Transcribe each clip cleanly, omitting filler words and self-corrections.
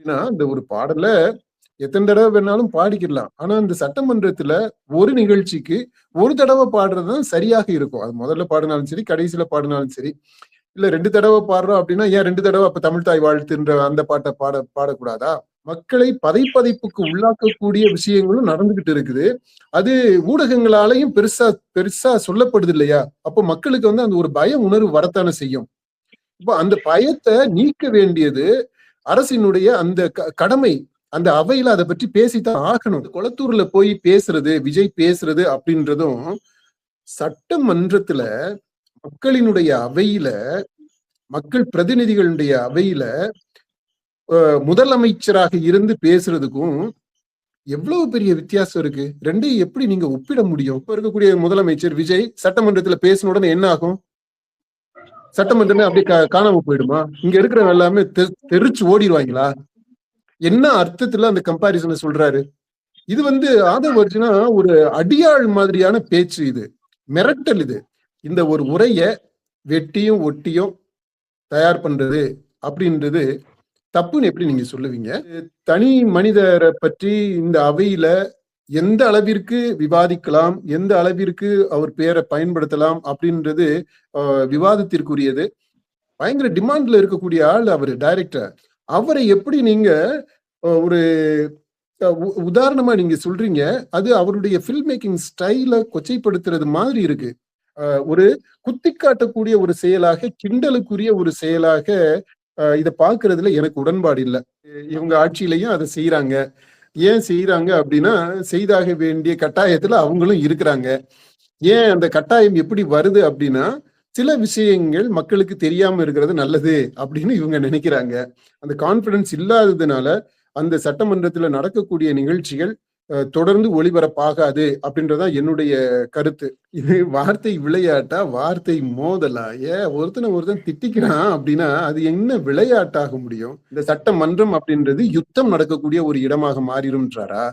ஏன்னா இந்த ஒரு பாடல எத்தனை தடவை வேணாலும் பாடிக்கிடலாம். ஆனா இந்த சட்டமன்றத்துல ஒரு நிகழ்ச்சிக்கு ஒரு தடவை பாடுறதுதான் சரியாக இருக்கும். அது முதல்ல பாடினாலும் சரி, கடைசியில பாடினாலும் சரி. இல்ல 2 தடவை பாடுறோம் அப்படின்னா, ஏன் 2 தடவை அப்ப தமிழ் தாய் வாழ்த்துன்ற அந்த பாட்டை பாடக்கூடாதா? மக்களை பதைப்பதைப்புக்கு உள்ளாக்கக்கூடிய விஷயங்களும் நடந்துகிட்டு இருக்குது. அது ஊடகங்களாலையும் பெருசா பெருசா சொல்லப்படுது இல்லையா? அப்போ மக்களுக்கு அந்த ஒரு பய உணர்வு வரத்தானே செய்யும். இப்போ அந்த பயத்தை நீக்க வேண்டியது அரசினுடைய அந்த கடமை. அந்த அவையில அதை பற்றி பேசித்தான் ஆகணும். கொளத்தூர்ல போய் பேசுறது, விஜய் பேசுறது அப்படின்றதும் சட்டமன்றத்துல மக்களினுடைய அவையில, மக்கள் பிரதிநிதிகளுடைய அவையில முதலமைச்சராக இருந்து பேசுறதுக்கும் எவ்வளவு பெரிய வித்தியாசம் இருக்கு. ரெண்டையும் எப்படி நீங்க ஒப்பிட முடியும்? இப்ப இருக்கக்கூடிய முதலமைச்சர் விஜய் சட்டமன்றத்துல பேசின உடனே என்ன ஆகும்? சட்டமன்றமே அப்படியே காணாம போயிடுமா? இங்க இருக்கிற எல்லாமே தெரிச்சு ஓடிடுவாங்களா? என்ன அர்த்தத்துல அந்த கம்பாரிசனை சொல்றாரு? இது ஆதவ் அர்ஜுனா ஒரு அடியாள் மாதிரியான பேச்சு. இது மிரட்டல். இது இந்த ஒரு உரைய வெட்டியும் ஒட்டியும் தயார் பண்றது அப்படின்றது தப்புன்னு எப்படி நீங்க சொல்லுவீங்க? தனி மனிதரை பற்றி இந்த அவையில எந்த அளவிற்கு விவாதிக்கலாம், எந்த அளவிற்கு அவர் பெயரை பயன்படுத்தலாம் அப்படின்றது விவாதத்திற்குரியது. பயங்கர டிமாண்ட்ல இருக்கக்கூடிய ஆள் அவரு, டைரக்டர். அவரை எப்படி நீங்க ஒரு உதாரணமா நீங்க சொல்றீங்க? அது அவருடைய ஃபில்ம் மேக்கிங் ஸ்டைல கொச்சைப்படுத்துறது மாதிரி இருக்கு. ஒரு குத்தி காட்டக்கூடிய ஒரு செயலாக, கிண்டலுக்குரிய ஒரு செயலாக இதை பார்க்கறதுல எனக்கு உடன்பாடு இல்லை. இவங்க ஆட்சியிலையும் அதை செய்யறாங்க. ஏன் செய்யறாங்க அப்படின்னா, செய்தாக வேண்டிய கட்டாயத்துல அவங்களும் இருக்கிறாங்க. ஏன் அந்த கட்டாயம் எப்படி வருது அப்படின்னா, சில விஷயங்கள் மக்களுக்கு தெரியாம இருக்கிறது நல்லது அப்படின்னு இவங்க நினைக்கிறாங்க. அந்த கான்பிடன்ஸ் இல்லாததுனால அந்த சட்டமன்றத்துல நடக்கக்கூடிய நிகழ்ச்சிகள் தொடர்ந்து ஒளிபரப்பாகாது அப்படின்றதான் என்னுடைய கருத்து. இது வார்த்தை விளையாட்டா, வார்த்தை மோதலா? ஒருத்தன் திட்டிக்கிறான் அப்படின்னா அது என்ன விளையாட்டாக முடியும்? இந்த சட்டமன்றம் அப்படின்றது யுத்தம் நடக்கக்கூடிய ஒரு இடமாக மாறிடும்ன்றாரா?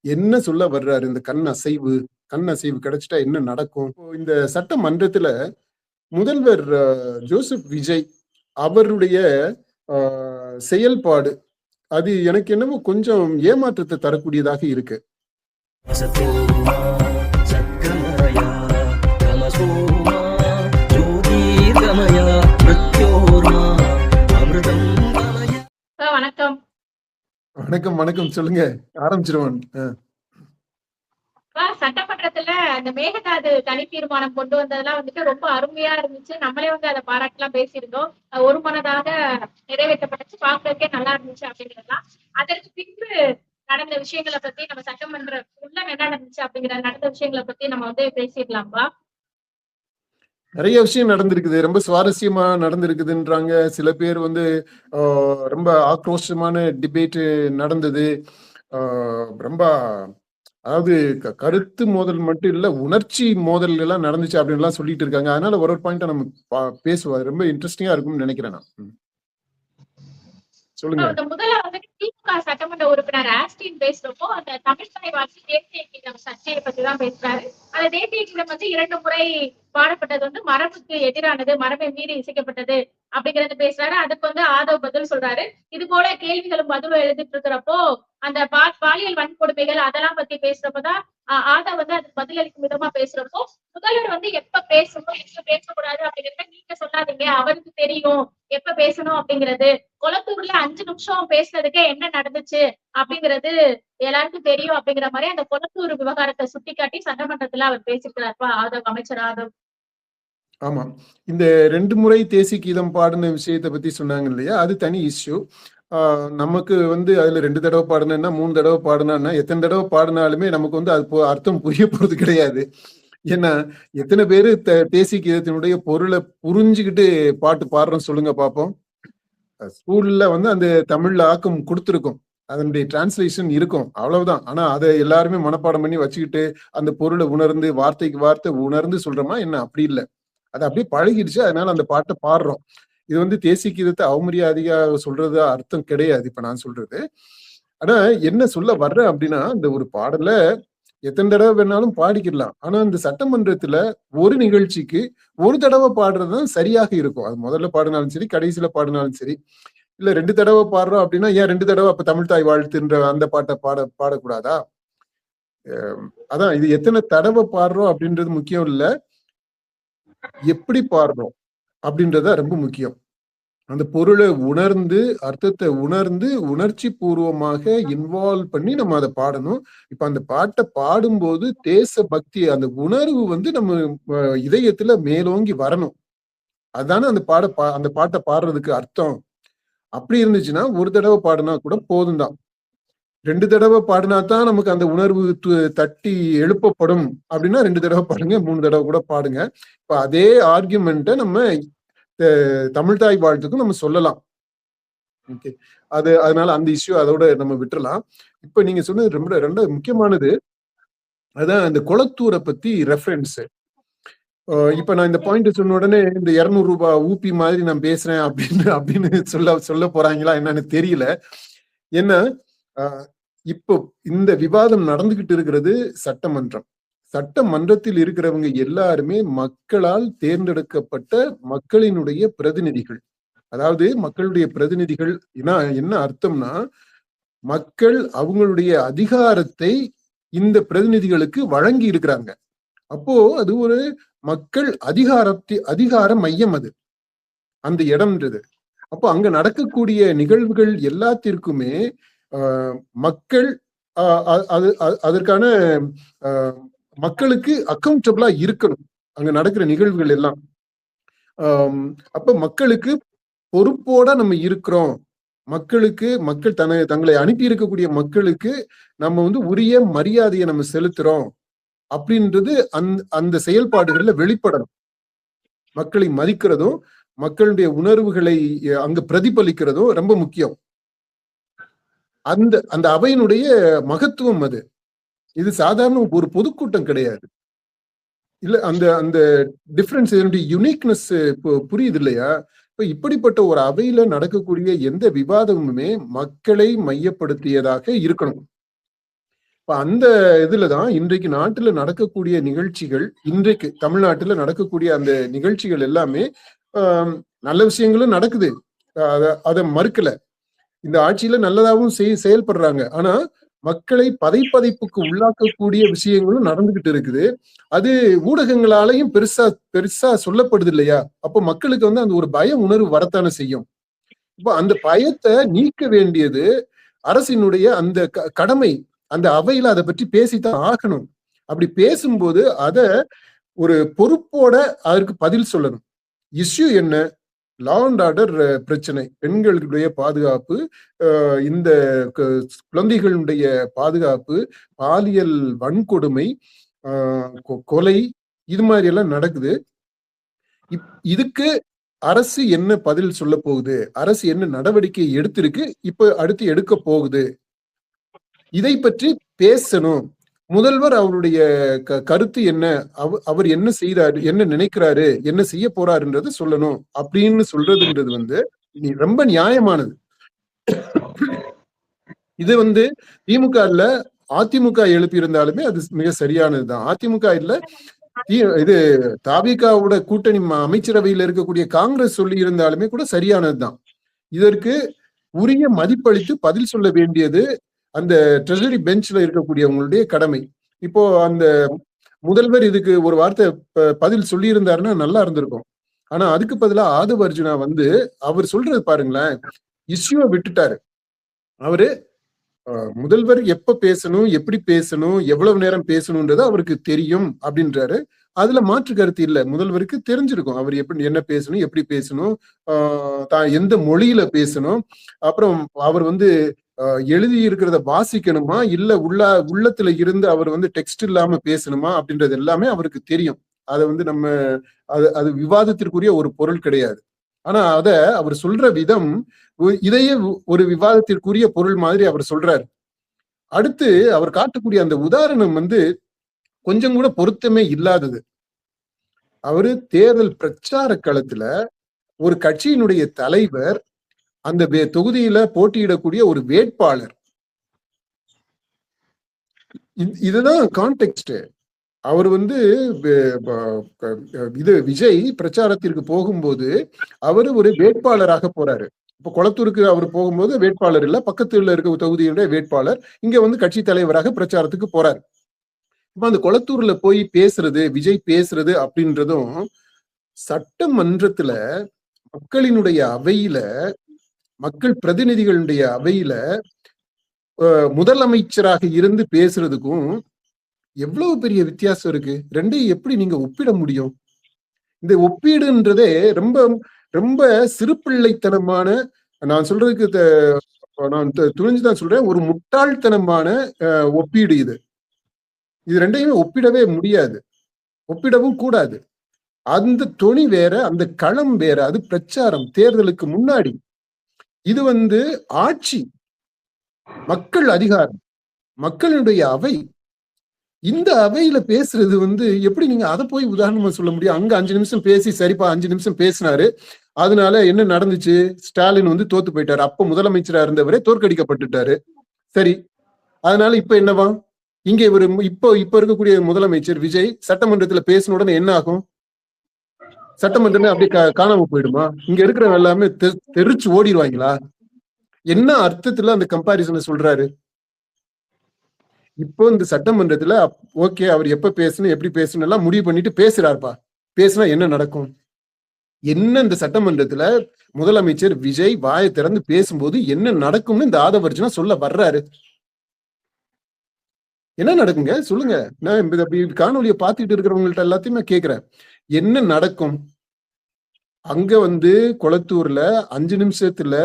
என்ன சொல்ல வர்றாரு? இந்த கண் அசைவு கிடைச்சிட்டா என்ன நடக்கும்? இந்த சட்டமன்றத்துல முதல்வர் ஜோசப் விஜய் அவருடைய செயல்பாடு அது எனக்கு என்னமோ கொஞ்சம் ஏமாற்றத்தை தரக்கூடியதாக இருக்கு. வணக்கம். வணக்கம் வணக்கம். சொல்லுங்க, ஆரம்பிச்சிருவான். சட்டமன்றத்துல அந்த மேகதாது தனி தீர்மானம் கொண்டு வந்ததெல்லாம் ரொம்ப அருமையா இருந்துச்சு. நம்மளே அதை பாராட்டலாம் பேசியிருந்தோம். ஒரு மனதாக நிறைவேற்றப்பட்டுச்சு. பார்க்கறதுக்கே நல்லா இருந்துச்சு அப்படிங்கிறதுலாம். அதற்கு பின்பு நடந்த விஷயங்களை பத்தி நம்ம சட்டமன்ற உள்ள என்ன நடந்துச்சு அப்படிங்கிற நடந்த விஷயங்களை பத்தி நம்ம பேசிடலாம்பா. நிறைய விஷயம் நடந்திருக்குது. ரொம்ப சுவாரஸ்யமா நடந்திருக்குதுன்றாங்க. சில பேர் ரொம்ப ஆக்ரோஷமான டிபேட் நடந்தது. ரொம்ப அதாவது கருத்து மோதல் மட்டும் இல்ல, உணர்ச்சி மோதல் எல்லாம் நடந்துச்சு அப்படின்னு எல்லாம் சொல்லிட்டு இருக்காங்க. அதனால ஒரு பாயிண்ட் நம்ம பேசுவோம். ரொம்ப இன்ட்ரெஸ்டிங்கா இருக்கும்னு நினைக்கிறேன் நான். சொல்லுங்க. முதல்ல திமுக சட்டமன்ற உறுப்பினர் ஆஸ்டின் பேசுறப்போ அந்த தமிழ் தாய் வாழ்த்து தேசிய கீதம் சர்ச்சையை பத்தி தான் பேசுறாரு. அந்த தேசிய கீதம் 2 முறை பாடப்பட்டது மரபுக்கு எதிரானது, மரபை மீறி இசைக்கப்பட்டது அப்படிங்கறது பேசுறாரு. அதுக்கு ஆதவ் பதில் சொல்றாரு. இது போல கேள்விகளும் பதிலும் எழுதிட்டு இருக்கிறப்போ அந்த பாலியல் வன்கொடுமைகள் அதெல்லாம் பத்தி பேசுறப்பதான் ஆதவ் அதுக்கு பதில் அளிக்கும் விதமா பேசுறப்போ முதல்வர் எப்ப பேசணும் எப்ப பேசக்கூடாது அப்படிங்கறத நீங்க சொல்லாதீங்க, அவருக்கு தெரியும் எப்ப பேசணும் அப்படிங்கிறது. கொளத்தூர்ல 5 நிமிஷம் பேசுனதுக்கே என்ன நடந்துச்சு அப்படிங்கிறது எல்லாருக்கும் தெரியும் அப்படிங்கிற மாதிரி அந்த கொளத்தூர் விவகாரத்தை சுட்டிக்காட்டி சட்டமன்றத்துல அவர் பேசியிருக்கிறார்ப்பா ஆதவ், அமைச்சர் ஆதவ். ஆமா, இந்த 2 முறை தேசிய கீதம் பாடின விஷயத்தை பத்தி சொன்னாங்க இல்லையா? அது தனி இஷ்யூ. நமக்கு அதுல 2 தடவை பாடினா 3 தடவை பாடினா எத்தனை தடவை பாடினாலுமே நமக்கு அது அர்த்தம் புரிய போறது கிடையாது. ஏன்னா எத்தனை பேரு தேசிய கீதத்தினுடைய பொருளை புரிஞ்சுக்கிட்டு பாட்டு பாடுறோம் சொல்லுங்க பாப்போம். ஸ்கூல்ல அந்த தமிழ்ல ஆக்கம் கொடுத்துருக்கும், அதனுடைய டிரான்ஸ்லேஷன் இருக்கும், அவ்வளவுதான். ஆனா அதை எல்லாருமே மனப்பாடம் பண்ணி வச்சுக்கிட்டு அந்த பொருளை உணர்ந்து வார்த்தைக்கு வார்த்தை உணர்ந்து சொல்றோமா என்ன? அப்படி இல்லை. அது அப்படியே பழகிடுச்சு, அதனால அந்த பாட்டை பாடுறோம். இது தேசிய கீதத்தை அவமரியாதையா சொல்றது அர்த்தம் கிடையாது இப்ப நான் சொல்றது. ஆனா என்ன சொல்ல வர்றேன் அப்படின்னா, இந்த ஒரு பாடல எத்தனை தடவை வேணாலும் பாடிக்கிடலாம். ஆனா இந்த சட்டமன்றத்துல ஒரு நிகழ்ச்சிக்கு ஒரு தடவை பாடுறதுதான் சரியாக இருக்கும். அது முதல்ல பாடினாலும் சரி, கடைசியில பாடினாலும் சரி. இல்ல 2 தடவை பாடுறோம் அப்படின்னா ஏன் 2 தடவை அப்ப தமிழ் தாய் வாழ்த்துன்ற அந்த பாட்டை பாடக்கூடாதா? அதான் இது எத்தனை தடவை பாடுறோம் அப்படின்றது முக்கியம் இல்ல, எப்படி பாடுறோம் அப்படின்றத ரொம்ப முக்கியம். அந்த பொருளை உணர்ந்து, அர்த்தத்தை உணர்ந்து, உணர்ச்சி பூர்வமாக இன்வால்வ் பண்ணி நம்ம அதை பாடணும். இப்ப அந்த பாட்டை பாடும்போது தேச பக்தி, அந்த உணர்வு வந்து நம்ம இதயத்துல மேலோங்கி வரணும். அதுதானே அந்த பாட்டை பாடுறதுக்கு அர்த்தம். அப்படி இருந்துச்சுன்னா ஒரு தடவை பாடினா கூட போதும் தான். 2 தடவை பாடினா தான் நமக்கு அந்த உணர்வு தட்டி எழுப்பப்படும் அப்படின்னா 2 தடவை பாடுங்க, 3 தடவை கூட பாடுங்க. இப்ப அதே ஆர்குமெண்ட்டை நம்ம தமிழ் தாய் வாழ்த்துக்கும் நம்ம சொல்லலாம். ஓகே, அதனால அந்த இஷ்யூ அதோட நம்ம விட்டுறலாம். இப்ப நீங்க சொன்னது ரொம்ப முக்கியமானது. அதான் அந்த கொளத்தூரை பத்தி ரெஃபரன்ஸ். இப்ப நான் இந்த பாயிண்ட் சொன்ன உடனே இந்த 200 ரூபாய் ஊப்பி மாதிரி நான் பேசுறேன் அப்படின்னு சொல்ல போறாங்களா என்னன்னு தெரியல. ஏன்னா இப்போ இந்த விவாதம் நடந்துகிட்டு இருக்கிறது சட்டமன்றம். சட்டமன்றத்தில் இருக்கிறவங்க எல்லாருமே மக்களால் தேர்ந்தெடுக்கப்பட்ட மக்களினுடைய பிரதிநிதிகள். அதாவது மக்களுடைய பிரதிநிதிகள் என்ன அர்த்தம்னா, மக்கள் அவங்களுடைய அதிகாரத்தை இந்த பிரதிநிதிகளுக்கு வழங்கி இருக்கிறாங்க. அப்போ அது ஒரு மக்கள் அதிகார மையம், அது அந்த இடம்ன்றது. அப்போ அங்க நடக்கக்கூடிய நிகழ்வுகள் எல்லாத்திற்குமே மக்கள் அதற்கான மக்களுக்கு அக்கௌண்டபிளா இருக்கணும் அங்க நடக்கிற நிகழ்வுகள் எல்லாம். அப்ப மக்களுக்கு பொறுப்போட நம்ம இருக்கிறோம். மக்கள் தங்களை அனுப்பி இருக்கக்கூடிய மக்களுக்கு நம்ம வந்து உரிய மரியாதையை நம்ம செலுத்துறோம் அப்படின்றது அந்த செயல்பாடுகள்ல வெளிப்படணும். மக்களை மதிக்கிறதும் மக்களுடைய உணர்வுகளை அங்க பிரதிபலிக்கிறதும் ரொம்ப முக்கியம். அந்த அவையினுடைய மகத்துவம் அது. இது சாதாரண ஒரு பொதுக்கூட்டம் கிடையாது. இல்ல அந்த டிஃபரன்ஸ், யுனிக்னஸ் புரியுது இல்லையா? இப்ப இப்படிப்பட்ட ஒரு அவையில நடக்கக்கூடிய எந்த விவாதமுமே மக்களை மையப்படுத்தியதாக இருக்கணும். இப்ப அந்த இதுலதான் இன்றைக்கு நாட்டுல நடக்கக்கூடிய நிகழ்ச்சிகள், இன்றைக்கு தமிழ்நாட்டுல நடக்கக்கூடிய அந்த நிகழ்ச்சிகள் எல்லாமே நல்ல விஷயங்களும் நடக்குது, அதை மறுக்கல. இந்த ஆட்சியில நல்லதாகவும் செயல்படுறாங்க. ஆனா மக்களை பதைப்பதைப்புக்கு உள்ளாக்கக்கூடிய விஷயங்களும் நடந்துகிட்டு இருக்குது. அது ஊடகங்களாலையும் பெருசா சொல்லப்படுது இல்லையா? அப்போ மக்களுக்கு வந்து அந்த ஒரு பய உணர்வு வரத்தானே செய்யும். இப்போ அந்த பயத்தை நீக்க வேண்டியது அரசினுடைய அந்த கடமை. அந்த அவையில அதை பற்றி பேசித்தான் ஆகணும். அப்படி பேசும்போது அத ஒரு பொறுப்போட அதற்கு பதில் சொல்லணும். இஷ்யூ என்ன? லா அண்ட் ஆர்டர் பிரச்சனை, பெண்களுடைய பாதுகாப்பு, இந்த குழந்தைகளுடைய பாதுகாப்பு, பாலியல் வன்கொடுமை, கொலை, இது மாதிரி எல்லாம் நடக்குது. இதுக்கு அரசு என்ன பதில் சொல்ல போகுது? அரசு என்ன நடவடிக்கை எடுத்திருக்கு, இப்ப அடுத்து எடுக்க போகுது? இதை பற்றி பேசணும். முதல்வர் அவருடைய கருத்து என்ன, அவர் என்ன செய்யறாரு, என்ன நினைக்கிறாரு, என்ன செய்ய போறாருன்றது சொல்லணும் அப்படின்னு சொல்றதுன்றது வந்து ரொம்ப நியாயமானது. இது வந்து திமுக இல்ல அதிமுக எழுப்பி இருந்தாலுமே அது மிக சரியானதுதான். அதிமுக இல்ல இது தாவிகாவோட கூட்டணி அமைச்சரவையில் இருக்கக்கூடிய காங்கிரஸ் சொல்லி இருந்தாலுமே கூட சரியானதுதான். இதற்கு உரிய மதிப்பளித்து பதில் சொல்ல வேண்டியது அந்த ட்ரெஷரி பெஞ்ச்ல இருக்கக்கூடியவங்களுடைய கடமை. இப்போ அந்த முதல்வர் இதுக்கு ஒரு வார்த்தை பதில் சொல்லி இருந்தாருன்னா நல்லா இருந்திருக்கும். ஆனா அதுக்கு பதிலா ஆதவ அர்ஜுனா வந்து அவர் சொல்றது பாருங்களேன், இஷ்யூவை விட்டுட்டாரு. அவரு முதல்வர் எப்ப பேசணும், எப்படி பேசணும், எவ்வளவு நேரம் பேசணும்ன்றது அவருக்கு தெரியும் அப்படின்றாரு. அதுல மாற்று கருத்து இல்லை. முதல்வருக்கு தெரிஞ்சிருக்கும் அவர் என்ன பேசணும், எப்படி பேசணும், தான் எந்த மொழியில பேசணும். அப்புறம் அவர் வந்து எழுதி இருக்கிறத வாசிக்கணுமா, இல்ல உள்ளத்துல இருந்து அவர் வந்து டெக்ஸ்ட் இல்லாம பேசணுமா அப்படின்றது எல்லாமே அவருக்கு தெரியும். அதை வந்து நம்ம அது விவாதத்திற்குரிய ஒரு பொருள் கிடையாது. ஆனா அவர் சொல்ற விதம் இதையே ஒரு விவாதத்திற்குரிய பொருள் மாதிரி அவர் சொல்றாரு. அடுத்து அவர் காட்டக்கூடிய அந்த உதாரணம் வந்து கொஞ்சம் கூட பொருத்தமே இல்லாதது. அவரு தேர்தல் பிரச்சார களத்துல ஒரு கட்சியினுடைய தலைவர், அந்த தொகுதியில போட்டியிடக்கூடிய ஒரு வேட்பாளர், இதுதான் கான்டெக்ஸ்ட். அவர் வந்து விஜய் பிரச்சாரத்திற்கு போகும்போது அவரு ஒரு வேட்பாளராக போறாரு. இப்ப குளத்தூருக்கு அவர் போகும்போது வேட்பாளர் இல்ல, பக்கத்துல இருக்க தொகுதியுடைய வேட்பாளர் இங்க வந்து கட்சி தலைவராக பிரச்சாரத்துக்கு போறாரு. இப்ப அந்த குளத்தூர்ல போய் பேசுறது, விஜய் பேசுறது அப்படின்றதும் சட்டமன்றத்துல மக்களினுடைய அவையில, மக்கள் பிரதிநிதிகளுடைய அவையில முதலமைச்சராக இருந்து பேசுறதுக்கும் எவ்வளவு பெரிய வித்தியாசம் இருக்கு. ரெண்டையும் எப்படி நீங்க ஒப்பிட முடியும்? இந்த ஒப்பீடுன்றதே ரொம்ப ரொம்ப சிறுபிள்ளைத்தனமான, நான் சொல்றதுக்கு நான் துணிஞ்சுதான் சொல்றேன், ஒரு முட்டாள்தனமான ஒப்பீடு இது. இது ரெண்டையுமே ஒப்பிடவே முடியாது, ஒப்பிடவும் கூடாது. அந்த தொனி வேற, அந்த களம் வேற. அது பிரச்சாரம், தேர்தலுக்கு முன்னாடி. இது வந்து ஆட்சி, மக்கள் அதிகாரம், மக்களுடைய அவை. இந்த அவையில பேசுறது வந்து எப்படி நீங்க அதை போய் உதாரணமா சொல்ல முடியும்? அங்க 5 நிமிஷம் பேசி, சரிப்பா 5 நிமிஷம் பேசினாரு, அதனால என்ன நடந்துச்சு? ஸ்டாலின் வந்து தோத்து போயிட்டாரு. அப்ப முதலமைச்சரா இருந்தவரே தோற்கடிக்கப்பட்டுட்டாரு. சரி, அதனால இப்ப என்னவா? இங்க இவர் இப்ப இருக்கக்கூடிய முதலமைச்சர் விஜய் சட்டமன்றத்துல பேசின உடனே என்ன ஆகும்? சட்டமன்றமே அப்படியே காணாம போயிடுமா? இங்க இருக்கிறவங்க எல்லாமே தெரிச்சு ஓடிடுவாங்களா? என்ன அர்த்தத்துல அந்த கம்பாரிசனை சொல்றாரு? இப்போ இந்த சட்டமன்றத்துல ஓகே, அவர் எப்ப பேசணும், எப்படி பேசணும் எல்லாம் முடிவு பண்ணிட்டு பேசுறாருப்பா. பேசினா என்ன நடக்கும்? என்ன இந்த சட்டமன்றத்துல முதலமைச்சர் விஜய் வாயை திறந்து பேசும்போது என்ன நடக்கும்னு இந்த ஆதவர்ஜனா சொல்ல வர்றாரு. என்ன நடக்குங்க சொல்லுங்க. நான் காணொலியை பார்த்துட்டு இருக்கிறவங்கள்ட்ட எல்லாத்தையுமே கேட்கிறேன், என்ன நடக்கும்? அங்க வந்து குளத்தூர்ல 5 நிமிஷத்துல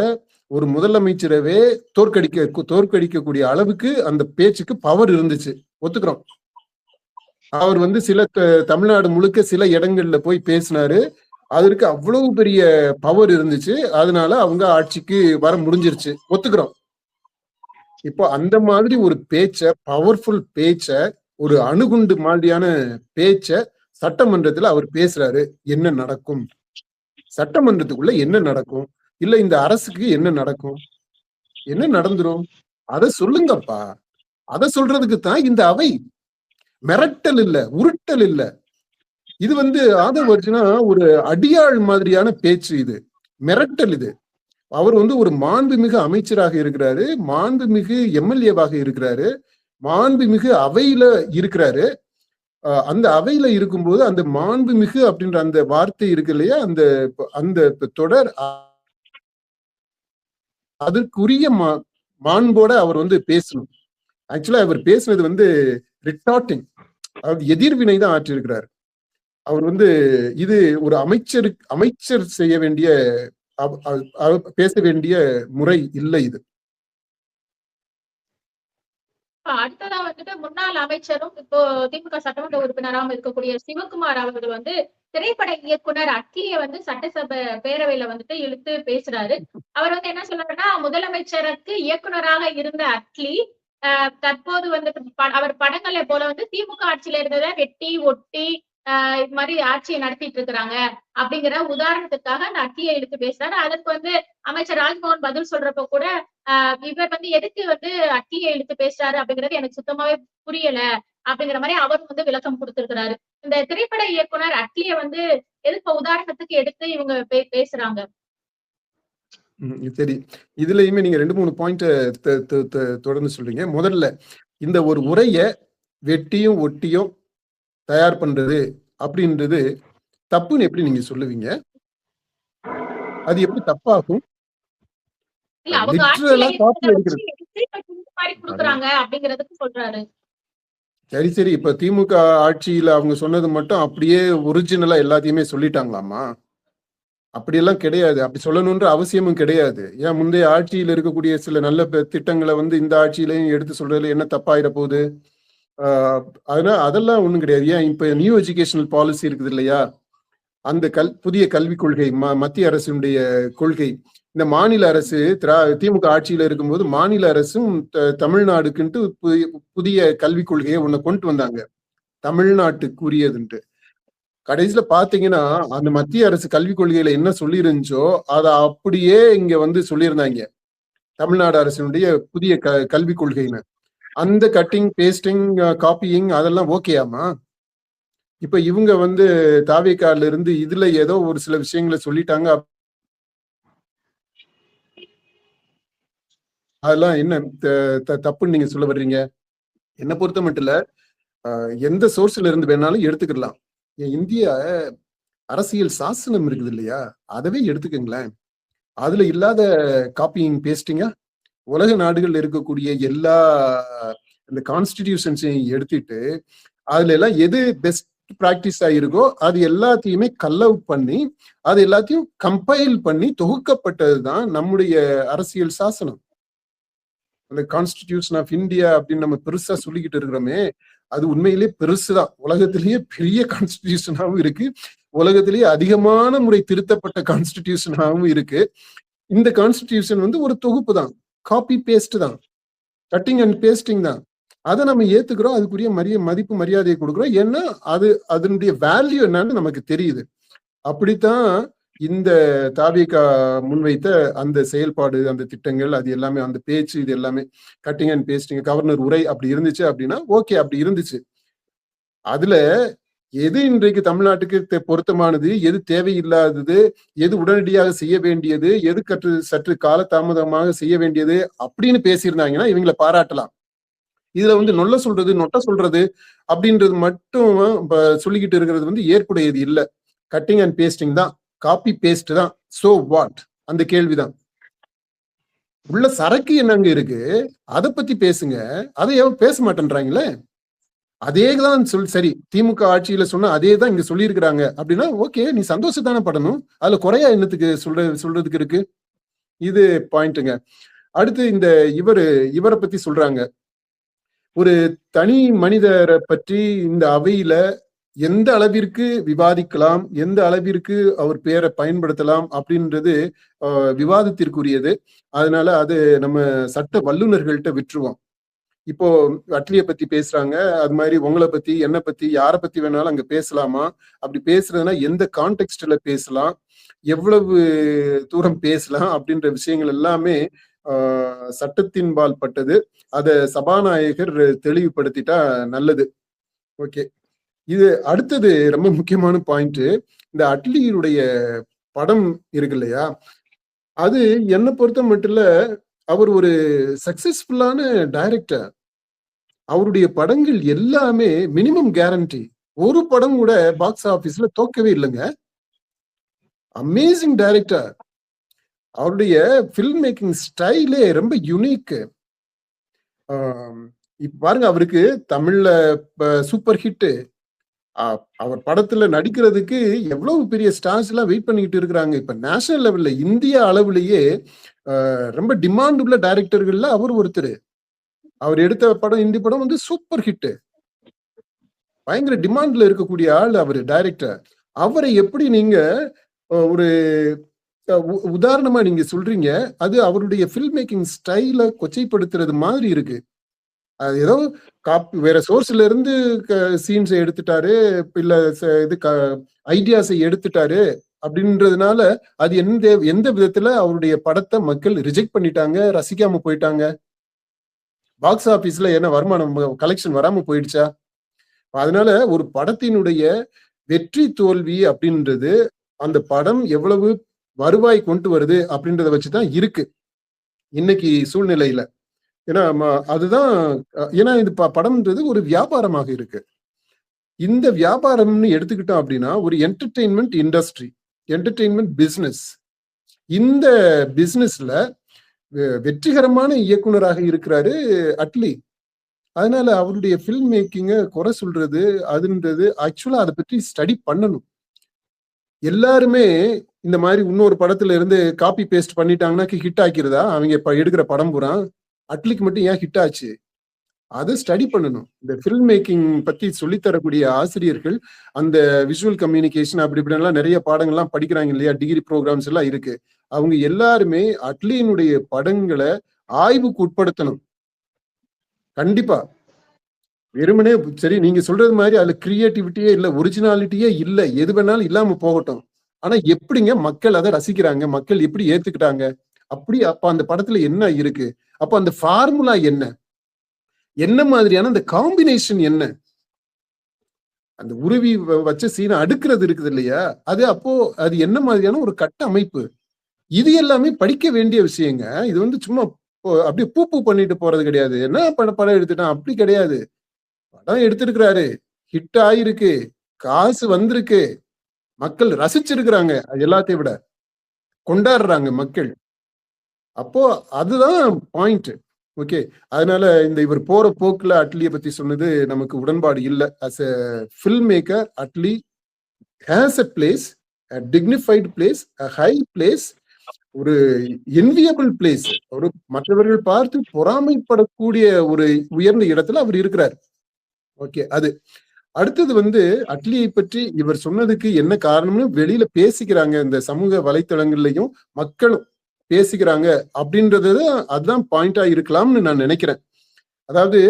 ஒரு முதலமைச்சரவே தோற்கடிக்கக்கூடிய அளவுக்கு அந்த பேச்சுக்கு பவர் இருந்துச்சு, ஒத்துக்கிறோம். அவர் வந்து சில தமிழ்நாடு முழுக்க சில இடங்கள்ல போய் பேசினாரு, அதற்கு அவ்வளவு பெரிய பவர் இருந்துச்சு, அதனால அவங்க ஆட்சிக்கு வர முடிஞ்சிருச்சு, ஒத்துக்கிறோம். இப்போ அந்த மாதிரி ஒரு பேச்ச, பவர்ஃபுல் பேச்ச, ஒரு அணுகுண்டு மாதிரியான பேச்ச சட்டமன்றத்துல அவர் பேசுறாரு. என்ன நடக்கும்? சட்டமன்றத்துக்குள்ள என்ன நடக்கும்? இல்ல இந்த அரசுக்கு என்ன நடக்கும்? என்ன நடந்துரும்? அத சொல்லுங்கப்பா. அத சொல்றதுக்கு தான் இந்த அவை. மிரட்டல் இல்ல, உருட்டல் இல்ல. இது வந்து ஆதவர்ஜனா ஒரு அடியாள் மாதிரியான பேச்சு, இது மிரட்டல். இது அவர் வந்து ஒரு மாண்புமிகு அமைச்சராக இருக்கிறாரு, மாண்புமிகு எம்எல்ஏவாக இருக்கிறாரு, மாண்புமிகு அவையில இருக்கிறாரு. அந்த அவையில இருக்கும்போது அந்த மாண்புமிகு அப்படின்ற அந்த வார்த்தை இருக்கு இல்லையா, அந்த தொடர், அதற்குரிய மாண்போட அவர் வந்து பேசணும். ஆக்சுவலா அவர் பேசுனது வந்து ரிட்டார்டிங், அதாவது எதிர்வினை தான் ஆற்றிருக்கிறார். அவர் வந்து இது ஒரு அமைச்சர் செய்ய வேண்டிய, பேச வேண்டிய முறை இல்லை இது. அடுத்ததா வந்துட்டு முன்னாள் அமைச்சரும் இப்போ திமுக சட்டமன்ற உறுப்பினராகவும் இருக்கக்கூடிய சிவகுமார் அவர்கள் வந்து திரைப்பட இயக்குனர் அட்லியை வந்து சட்டசபை பேரவையில வந்துட்டு இழுத்து பேசுறாரு. அவர் வந்து என்ன சொல்றாருன்னா, முதலமைச்சருக்கு இயக்குனராக இருந்த அட்லி தற்போது வந்து அவர் படங்களை போல வந்து திமுக ஆட்சியில இருந்ததை வெட்டி ஒட்டி இது மாதிரி ஆட்சியை நடத்திட்டு இருக்கிறாங்க அப்படிங்கிற உதாரணத்துக்காக அந்த அட்லியை இழுத்து பேசுறாரு. அதற்கு வந்து அமைச்சர் ராஜ்மோகன் பதில் சொல்றப்ப கூட இவர் வந்து எதுக்கு வந்து அட்லியை இழுத்து பேசுறாரு அப்படிங்கிறது எனக்கு சுத்தமாவே புரியல அப்படிங்கிற மாதிரி அவரும் வந்து விளக்கம் கொடுத்திருக்கிறாரு. இந்த திரைப்பட இயக்குனர் அட்லியை வந்து எதுக்கு உதாரணத்துக்கு எடுத்து இவங்க பேசுறாங்க? சரி, இதுலயுமே நீங்க 2-3 பாயிண்ட் தொடர்ந்து சொல்றீங்க. முதல்ல இந்த ஒரு உரைய வெட்டியும் ஒட்டியும் தயார் பண்றது அப்படின்றது தப்புன்னு எப்படி நீங்க சொல்லுவீங்க? அது எப்படி தப்பாகும்? சரி சரி, இப்ப திமுக ஆட்சியில அவங்க சொன்னது மட்டும் அப்படியே ஒரிஜினலா எல்லாத்தையுமே சொல்லிட்டாங்களாமா? அப்படியெல்லாம் கிடையாது, அப்படி சொல்லணும்ன்ற அவசியமும் கிடையாது. ஏன் முந்தைய ஆட்சியில் இருக்கக்கூடிய சில நல்ல திட்டங்களை வந்து இந்த ஆட்சியிலையும் எடுத்து சொல்றதுல என்ன தப்பாயிட போகுது? அதனால அதெல்லாம் ஒண்ணும் கிடையாது. ஏன் இப்ப நியூ எஜுகேஷனல் பாலிசி இருக்குது இல்லையா, அந்த புதிய கல்விக் கொள்கை, மத்திய அரசினுடைய கொள்கை, இந்த மாநில அரசு திமுக ஆட்சியில இருக்கும்போது மாநில அரசும் தமிழ்நாடுக்குன்ட்டு புதிய கல்விக் கொள்கையை ஒண்ணு கொண்டு வந்தாங்க, தமிழ்நாட்டுக்குரியதுன்ட்டு. கடைசியில பாத்தீங்கன்னா அந்த மத்திய அரசு கல்விக் கொள்கையில என்ன சொல்லி இருந்துச்சோ அதை அப்படியே இங்க வந்து சொல்லியிருந்தாங்க, தமிழ்நாடு அரசினுடைய புதிய கல்விக் கொள்கைன்னு. அந்த கட்டிங், பேஸ்டிங், காப்பியிங் அதெல்லாம் ஓகேயாமா? இப்ப இவங்க வந்து தாவேக்கால இருந்து இதுல ஏதோ ஒரு சில விஷயங்களை சொல்லிட்டாங்க, அதெல்லாம் என்ன தப்புன்னு நீங்க சொல்ல வர்றீங்க? என்ன பொறுத்த மட்டும் இல்ல, எந்த சோர்ஸ்ல இருந்து வேணாலும் எடுத்துக்கலாம். இந்திய அரசியல் சாசனம் இருக்குது இல்லையா, அதவே எடுத்துக்கங்களேன். அதுல இல்லாத காப்பியிங் பேஸ்டிங்கா உலக நாடுகள்ல இருக்கக்கூடிய எல்லா இந்த கான்ஸ்டிடியூஷன்ஸையும் எடுத்துட்டு அதுல எல்லாம் எது பெஸ்ட் பிராக்டிஸ் ஆயிருக்கோ அது எல்லாத்தையுமே கல் அவுட் பண்ணி அது எல்லாத்தையும் கம்பைல் பண்ணி தொகுக்கப்பட்டதுதான் நம்முடைய அரசியல் சாசனம். அந்த கான்ஸ்டிடியூஷன் ஆஃப் இந்தியா அப்படின்னு நம்ம பெருசா சொல்லிக்கிட்டு இருக்கிறோமே, அது உண்மையிலேயே பெருசுதான். உலகத்திலேயே பெரிய கான்ஸ்டிடியூஷனாகவும் இருக்கு, உலகத்திலேயே அதிகமான முறை திருத்தப்பட்ட கான்ஸ்டிடியூஷனாகவும் இருக்கு. இந்த கான்ஸ்டிடியூஷன் வந்து ஒரு தொகுப்பு தான், காப்பி பேஸ்ட் தான், கட்டிங் அண்ட் பேஸ்டிங் தான். அதை நம்ம ஏத்துக்கிறோம், அதுக்குரிய மதிப்பு மரியாதையை கொடுக்குறோம். ஏன்னா அது அதனுடைய வேல்யூ என்னன்னு நமக்கு தெரியுது. அப்படித்தான் இந்த தாவேகா முன்வைத்த அந்த செயல்பாடு, அந்த திட்டங்கள், அது எல்லாமே, அந்த பேச்சு, இது எல்லாமே கட்டிங் அண்ட் பேஸ்டிங், கவர்னர் உரை அப்படி இருந்துச்சு அப்படின்னா ஓகே, அப்படி இருந்துச்சு. அதுல எது இன்றைக்கு தமிழ்நாட்டுக்கு பொருத்தமானது, எது தேவையில்லாதது, எது உடனடியாக செய்ய வேண்டியது, எது சற்று காலதாமதமாக செய்ய வேண்டியது அப்படின்னு பேசியிருந்தாங்கன்னா இவங்களை பாராட்டலாம். இதுல வந்து நொல்ல சொல்றது, நொட்ட சொல்றது அப்படின்றது மட்டும் சொல்லிக்கிட்டு இருக்கிறது வந்து ஏற்புடையது இல்ல. கட்டிங் அண்ட் பேஸ்டிங் தான், காப்பி பேஸ்ட் தான். சோ வாட், அந்த கேள்விதான். உள்ள சரக்கு என்னங்க இருக்கு, அதை பத்தி பேசுங்க. அதை பேச மாட்டேன்றாங்களே. அதேதான் சரி, திமுக ஆட்சியில சொன்னா அதே தான் இங்க சொல்லி இருக்கிறாங்க அப்படின்னா ஓகே, நீ சந்தோஷத்தானே படணும். அதுல குறையா என்னத்துக்கு சொல்றதுக்கு இருக்கு? இது பாயிண்ட்டுங்க. அடுத்து இந்த இவரை பத்தி சொல்றாங்க, ஒரு தனி மனிதரை பற்றி இந்த அவையில எந்த அளவிற்கு விவாதிக்கலாம், எந்த அளவிற்கு அவர் பெயரை பயன்படுத்தலாம் அப்படின்றது விவாதத்திற்குரியது. அதனால அது நம்ம சட்ட வல்லுநர்கள்ட்ட விட்டுருவோம். இப்போ அட்லியை பத்தி பேசுறாங்க, அது மாதிரி உங்களை பத்தி, என்னை பத்தி, யாரை பத்தி வேணாலும் அங்க பேசலாமா? அப்படி பேசுறதுன்னா எந்த கான்டெக்ஸ்ட்ல பேசலாம், எவ்வளவு தூரம் பேசலாம் அப்படின்ற விஷயங்கள் எல்லாமே சட்டத்தின்பால் பட்டது. அத சபாநாயகர் தெளிவுபடுத்திட்டா நல்லது. ஓகே, இது அடுத்தது ரொம்ப முக்கியமான பாயிண்ட். இந்த அட்லியுடைய படம் இருக்கு இல்லையா, அது என்ன பொறுத்த மட்டும் அவர் ஒரு சக்சஸ்ஃபுல்லான டைரக்டர். அவருடைய படங்கள் எல்லாமே மினிமம் கேரண்டி. ஒரு படம் கூட பாக்ஸ் ஆபீஸ்ல தோக்கவே இல்லைங்க. Amazing director. அவருடைய பிலிம் மேக்கிங் ஸ்டைலே ரொம்ப யூனிக். இப்ப பாருங்க, அவருக்கு தமிழ்ல சூப்பர் ஹிட். அவர் படத்துல நடிக்கிறதுக்கு எவ்வளவு பெரிய ஸ்டார்ஸ் எல்லாம் வெயிட் பண்ணிக்கிட்டு இருக்கிறாங்க. இப்ப நேஷனல் லெவல்ல, இந்திய அளவுலயே ரொம்ப டிமாண்ட் உள்ள டைரக்டர்கள்ல அவர் ஒருத்தர். அவர் எடுத்த படம், இந்தி படம் வந்து சூப்பர் ஹிட், பயங்கர டிமாண்ட்ல இருக்கக்கூடிய ஆள் அவர் டைரக்டர். அவரை எப்படி நீங்க ஒரு உதாரணமா நீங்க சொல்றீங்க? அது அவருடைய பிலிம் மேக்கிங் ஸ்டைல கொச்சைப்படுத்துறது மாதிரி இருக்கு. அது ஏதோ வேற சோர்ஸ்ல இருந்து சீன்ஸை எடுத்துட்டாரு, இல்ல இது ஐடியாஸை எடுத்துட்டாரு அப்படின்றதுனால அது எந்த விதத்துல அவருடைய படத்தை மக்கள் ரிஜெக்ட் பண்ணிட்டாங்க, ரசிக்காம போயிட்டாங்க? பாக்ஸ் ஆபீஸ்ல என்ன வருமானம், கலெக்ஷன் வராம போயிடுச்சா? அதனால ஒரு படத்தினுடைய வெற்றி தோல்வி அப்படின்றது அந்த படம் எவ்வளவு வருவாய் கொண்டு வருது அப்படின்றத வச்சுதான் இருக்கு இன்னைக்கு சூழ்நிலையில. ஏன்னா அதுதான், ஏன்னா இது படம்ன்றது ஒரு வியாபாரமாக இருக்கு. இந்த வியாபாரம்னு எடுத்துக்கிட்டோம் அப்படின்னா ஒரு என்டர்டெயின்மெண்ட் இண்டஸ்ட்ரி, என்டர்டெயின்மெண்ட் பிசினஸ். இந்த பிசினஸ்ல வெற்றிகரமான இயக்குனராக இருக்கிறாரு அட்லி. அதனால அவருடைய பிலிம் மேக்கிங்க குறை சொல்றது அதுன்றது ஆக்சுவலா அதை பற்றி ஸ்டடி பண்ணணும். எல்லாருமே இந்த மாதிரி இன்னொரு படத்துல இருந்து காப்பி பேஸ்ட் பண்ணிட்டாங்கன்னா ஹிட் ஆக்கிறதா? அவங்க எடுக்கிற படம் பூரா அட்லிக்கு மட்டும் ஏன் ஹிட் ஆச்சு? அதை ஸ்டடி பண்ணணும். இந்த பிலிம் மேக்கிங் பத்தி சொல்லித்தரக்கூடிய ஆசிரியர்கள், அந்த விஷுவல் கம்யூனிகேஷன் அப்படி இப்படிலாம் நிறைய பாடங்கள்லாம் படிக்கிறாங்க இல்லையா, டிகிரி ப்ரோக்ராம்ஸ் எல்லாம் இருக்கு. அவங்க எல்லாருமே அட்லியினுடைய படங்களை ஆய்வுக்கு உட்படுத்தணும் கண்டிப்பா. வெறுமனே சரி நீங்க சொல்றது மாதிரி அதுல கிரியேட்டிவிட்டியே இல்ல, ஒரிஜினாலிட்டியே இல்ல, எது வேணாலும் இல்லாம போகட்டும். ஆனா எப்படிங்க மக்கள் அதை ரசிக்கிறாங்க, மக்கள் எப்படி ஏத்துக்கிட்டாங்க? அப்படி அப்ப அந்த படத்துல என்ன இருக்கு? அப்ப அந்த ஃபார்முலா என்ன மாதிரியான அந்த காம்பினேஷன் என்ன? அந்த உருவி வச்ச சீனை அடுக்கிறது இருக்குது இல்லையா, அது அப்போ அது என்ன மாதிரியான ஒரு கட்ட அமைப்பு? இது எல்லாமே படிக்க வேண்டிய விஷயங்க. இது வந்து சும்மா அப்படியே பூ பண்ணிட்டு போறது கிடையாது. என்ன படம் எடுத்துட்டான் அப்படி கிடையாது. படம் எடுத்திருக்கிறாரு, ஹிட் ஆயிருக்கு, காசு வந்திருக்கு, மக்கள் ரசிச்சிருக்கிறாங்க, எல்லாத்தையும் விட கொண்டாடுறாங்க மக்கள். அப்போ அதுதான் பாயிண்ட். ஓகே, அதனால இந்த இவர் போற போக்குல அட்லியை பத்தி சொன்னது நமக்கு உடன்பாடு இல்லை. As a film maker, Atlee has a place, a dignified place, a high place, ஒரு என்வியபிள் பிளேஸ், ஒரு மற்றவர்கள் பார்த்து பொறாமைப்படக்கூடிய ஒரு உயர்ந்த இடத்துல அவர் இருக்கிறார். ஓகே, அது அடுத்தது அட்லியை பற்றி இவர் சொன்னதுக்கு என்ன காரணம்னு வெளியில பேசிக்கிறாங்க, இந்த சமூக வலைத்தளங்கள்லயும் மக்களும் பேசிக்கிறாங்க அப்படின்றது அதுதான் பாயிண்டா இருக்கலாம்னு நான் நினைக்கிறேன். அதாவது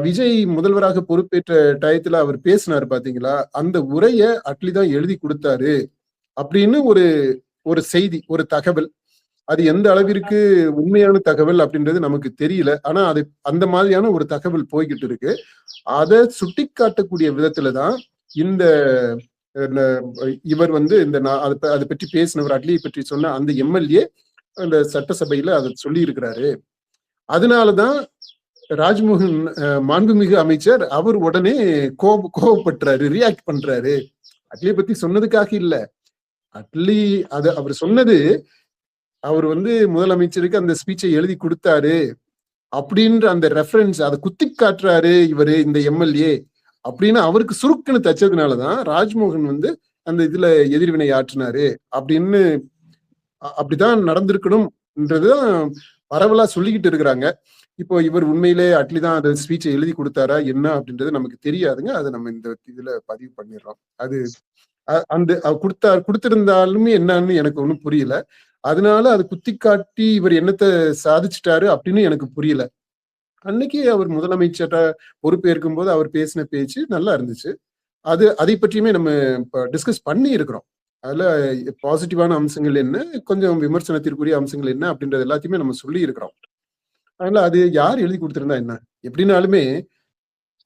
விஜய் முதல்வராக பொறுப்பேற்ற டயத்துல அவர் பேசினாரு பாத்தீங்களா, அந்த உரைய அட்லி தான் எழுதி கொடுத்தாரு அப்படின்னு ஒரு செய்தி, ஒரு தகவல். அது எந்த அளவிற்கு உண்மையான தகவல் அப்படின்றது நமக்கு தெரியல. ஆனா அது அந்த மாதிரியான ஒரு தகவல் போய்கிட்டு இருக்கு. அதை சுட்டி காட்டக்கூடிய விதத்துலதான் இந்த இவர் இந்த அதை பற்றி பேசினவர், அட்லியை பற்றி சொன்ன அந்த எம்எல்ஏ அந்த சட்டசபையில அதை சொல்லி இருக்கிறாரு. அதனாலதான் ராஜ்மோகன் மாண்புமிகு அமைச்சர் அவர் உடனே கோபப்படுறாரு, ரியாக்ட் பண்றாரு. அட்லியை பத்தி சொன்னதுக்காக இல்ல, அட்லி அவர் சொன்னது, அவர் முதலமைச்சருக்கு அந்த ஸ்பீச்சை எழுதி கொடுத்தாரு அப்படின்ற அந்த ரெஃபரன்ஸ் அதை குத்தி காட்டுறாரு இவரு, இந்த எம்எல்ஏ அப்படின்னு அவருக்கு சுருக்குன்னு தச்சதுனாலதான் ராஜ்மோகன் அந்த இதுல எதிர்வினை ஆற்றினாரு அப்படின்னு, அப்படிதான் நடந்திருக்கணும்ன்றதுதான் பரவலா சொல்லிக்கிட்டு இருக்கிறாங்க. இப்போ இவர் உண்மையிலே அட்லி தான் அந்த ஸ்பீச்சை எழுதி கொடுத்தாரா என்ன அப்படின்றது நமக்கு தெரியாதுங்க. அதை நம்ம இந்த இதுல பதிவு பண்ணிடுறோம். அது அந்த கொடுத்திருந்தாலுமே என்னன்னு எனக்கு ஒன்றும் புரியல. அதனால அது குத்தி காட்டி இவர் என்னத்தை சாதிச்சிட்டாரு அப்படின்னு எனக்கு புரியல. அன்னைக்கு அவர் முதலமைச்சர பொறுப்பேற்கும் போது அவர் பேசின பேச்சு நல்லா இருந்துச்சு. அதை பற்றியுமே நம்ம டிஸ்கஸ் பண்ணி இருக்கிறோம். அதுல பாசிட்டிவான அம்சங்கள் என்ன, கொஞ்சம் விமர்சனத்திற்குரிய அம்சங்கள் என்ன அப்படின்றது எல்லாத்தையுமே நம்ம சொல்லி இருக்கிறோம். அதனால அது யார் எழுதி கொடுத்திருந்தா என்ன, எப்படின்னாலுமே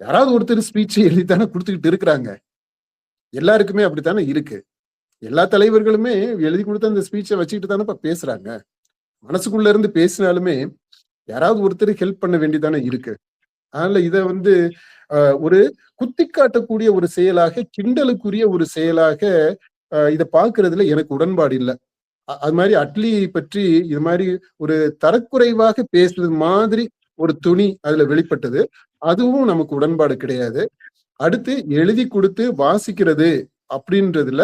யாராவது ஒருத்தர் ஸ்பீச்சை எழுதித்தானே கொடுத்துக்கிட்டு இருக்கிறாங்க. எல்லாருக்குமே அப்படித்தானே இருக்கு. எல்லா தலைவர்களுமே எழுதி கொடுத்த அந்த ஸ்பீச்சை வச்சுக்கிட்டு தானே இப்ப பேசுறாங்க. மனசுக்குள்ள இருந்து பேசினாலுமே யாராவது ஒருத்தர் ஹெல்ப் பண்ண வேண்டியதானே இருக்கு. அதனால இத ஒரு குத்தி காட்டக்கூடிய ஒரு செயலாக, கிண்டலுக்குரிய ஒரு செயலாக இதை பார்க்கறதுல எனக்கு உடன்பாடு இல்லை. அது மாதிரி அட்லி பற்றி இது மாதிரி ஒரு தரக்குறைவாக பேசுறது மாதிரி ஒரு துணி அதுல வெளிப்பட்டது, அதுவும் நமக்கு உடன்பாடு கிடையாது. அடுத்து எழுதி கொடுத்து வாசிக்கிறது அப்படின்றதுல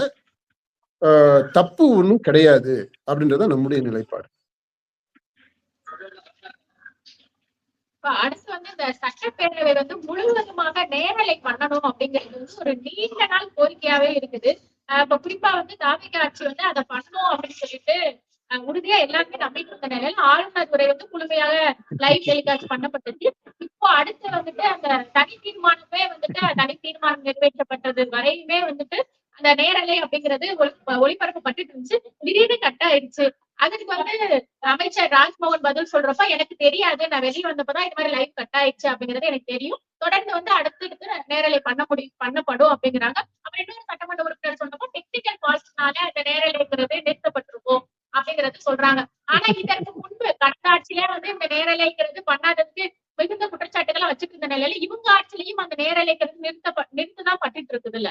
தப்பு ஒண்ணும் கிடையாது அப்படின்றத நம்முடைய நிலைப்பாடு. அடுத்து இந்த சட்டப்பேரவை முழுவதுமாக நேரலை பண்ணணும் அப்படிங்கிறது ஒரு நீண்ட நாள் கோரிக்கையாவே இருக்குது. இப்ப குறிப்பா தாவிக ஆட்சி அதை பண்ணணும் அப்படின்னு சொல்லிட்டு உறுதியா எல்லாருமே நம்பிட்டு இருந்த நிலையில ஆளுநர் உரை முழுமையாக லைவ் டெலிகாஸ்ட் பண்ணப்பட்டது. இப்போ அடுத்து அந்த தனி தீர்மானமே தனி தீர்மானம் நிறைவேற்றப்பட்டது வரையுமே அந்த நேரலை அப்படிங்கிறது ஒளிபரப்பு பட்டுட்டு இருந்துச்சு. திடீர்னு கட் ஆயிடுச்சு. அதுக்கு அமைச்சர் ராஜ்மோகன் பதில் சொல்றப்ப எனக்கு தெரியாது, நான் வெளியே வந்தப்பதான் இது மாதிரி லைவ் கட் ஆயிடுச்சு அப்படிங்கிறது எனக்கு தெரியும், தொடர்ந்து அடுத்தடுத்து நேரலை பண்ணப்படும் அப்படிங்கிறாங்க. அப்புறம் இன்னொரு சட்டமன்ற உறுப்பினர் சொன்னப்போ டெக்னிக்கல் ஃபால்ட்ஸ்னால அந்த நேரலைங்கிறது நிறுத்தப்பட்டிருக்கும் அப்படிங்கறது சொல்றாங்க. ஆனா இதற்கு முன்பு கட்டாட்சியிலே இந்த நேரலைங்கிறது பண்ணாததுக்கு மிகுந்த குற்றச்சாட்டுகளை வச்சுட்டு இருந்த நிலையில இவங்க ஆட்சியிலையும் அந்த நேரலைங்கிறது நிறுத்ததான் பட்டுட்டு இருக்குது இல்ல?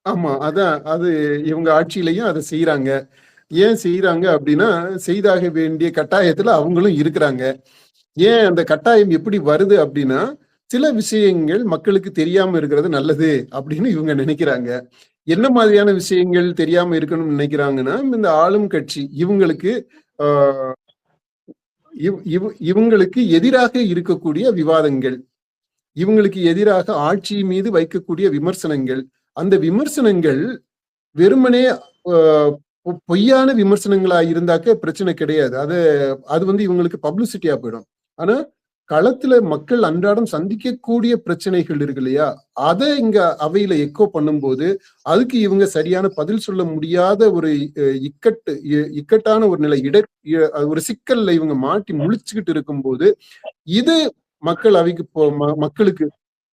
ஆமா, அதான் அது இவங்க ஆட்சியிலையும் அதை செய்யறாங்க. ஏன் செய்யறாங்க அப்படின்னா, செய்தாக வேண்டிய கட்டாயத்துல அவங்களும் இருக்கிறாங்க. ஏன் அந்த கட்டாயம் எப்படி வருது அப்படின்னா, சில விஷயங்கள் மக்களுக்கு தெரியாம இருக்கிறது நல்லது அப்படின்னு இவங்க நினைக்கிறாங்க. என்ன மாதிரியான விஷயங்கள் தெரியாம இருக்கணும்னு நினைக்கிறாங்கன்னா, இந்த ஆளும் கட்சி இவங்களுக்கு எதிராக இருக்கக்கூடிய விவாதங்கள், இவங்களுக்கு எதிராக ஆட்சி மீது வைக்கக்கூடிய விமர்சனங்கள், அந்த விமர்சனங்கள் வெறுமனே பொய்யான விமர்சனங்களா இருந்தாக்க பிரச்சனை கிடையாது. அது இவங்களுக்கு பப்ளிசிட்டியா போயிடும். ஆனா களத்துல மக்கள் அன்றாடம் சந்திக்கக்கூடிய பிரச்சனைகள் இருக்கு இல்லையா, அதை இங்க அவையில எக்கோ பண்ணும்போது அதுக்கு இவங்க சரியான பதில் சொல்ல முடியாத ஒரு இக்கட்டான ஒரு நிலை, ஒரு சிக்கல்ல இவங்க மாட்டி முழிச்சுக்கிட்டு இருக்கும்போது இது மக்களுக்கு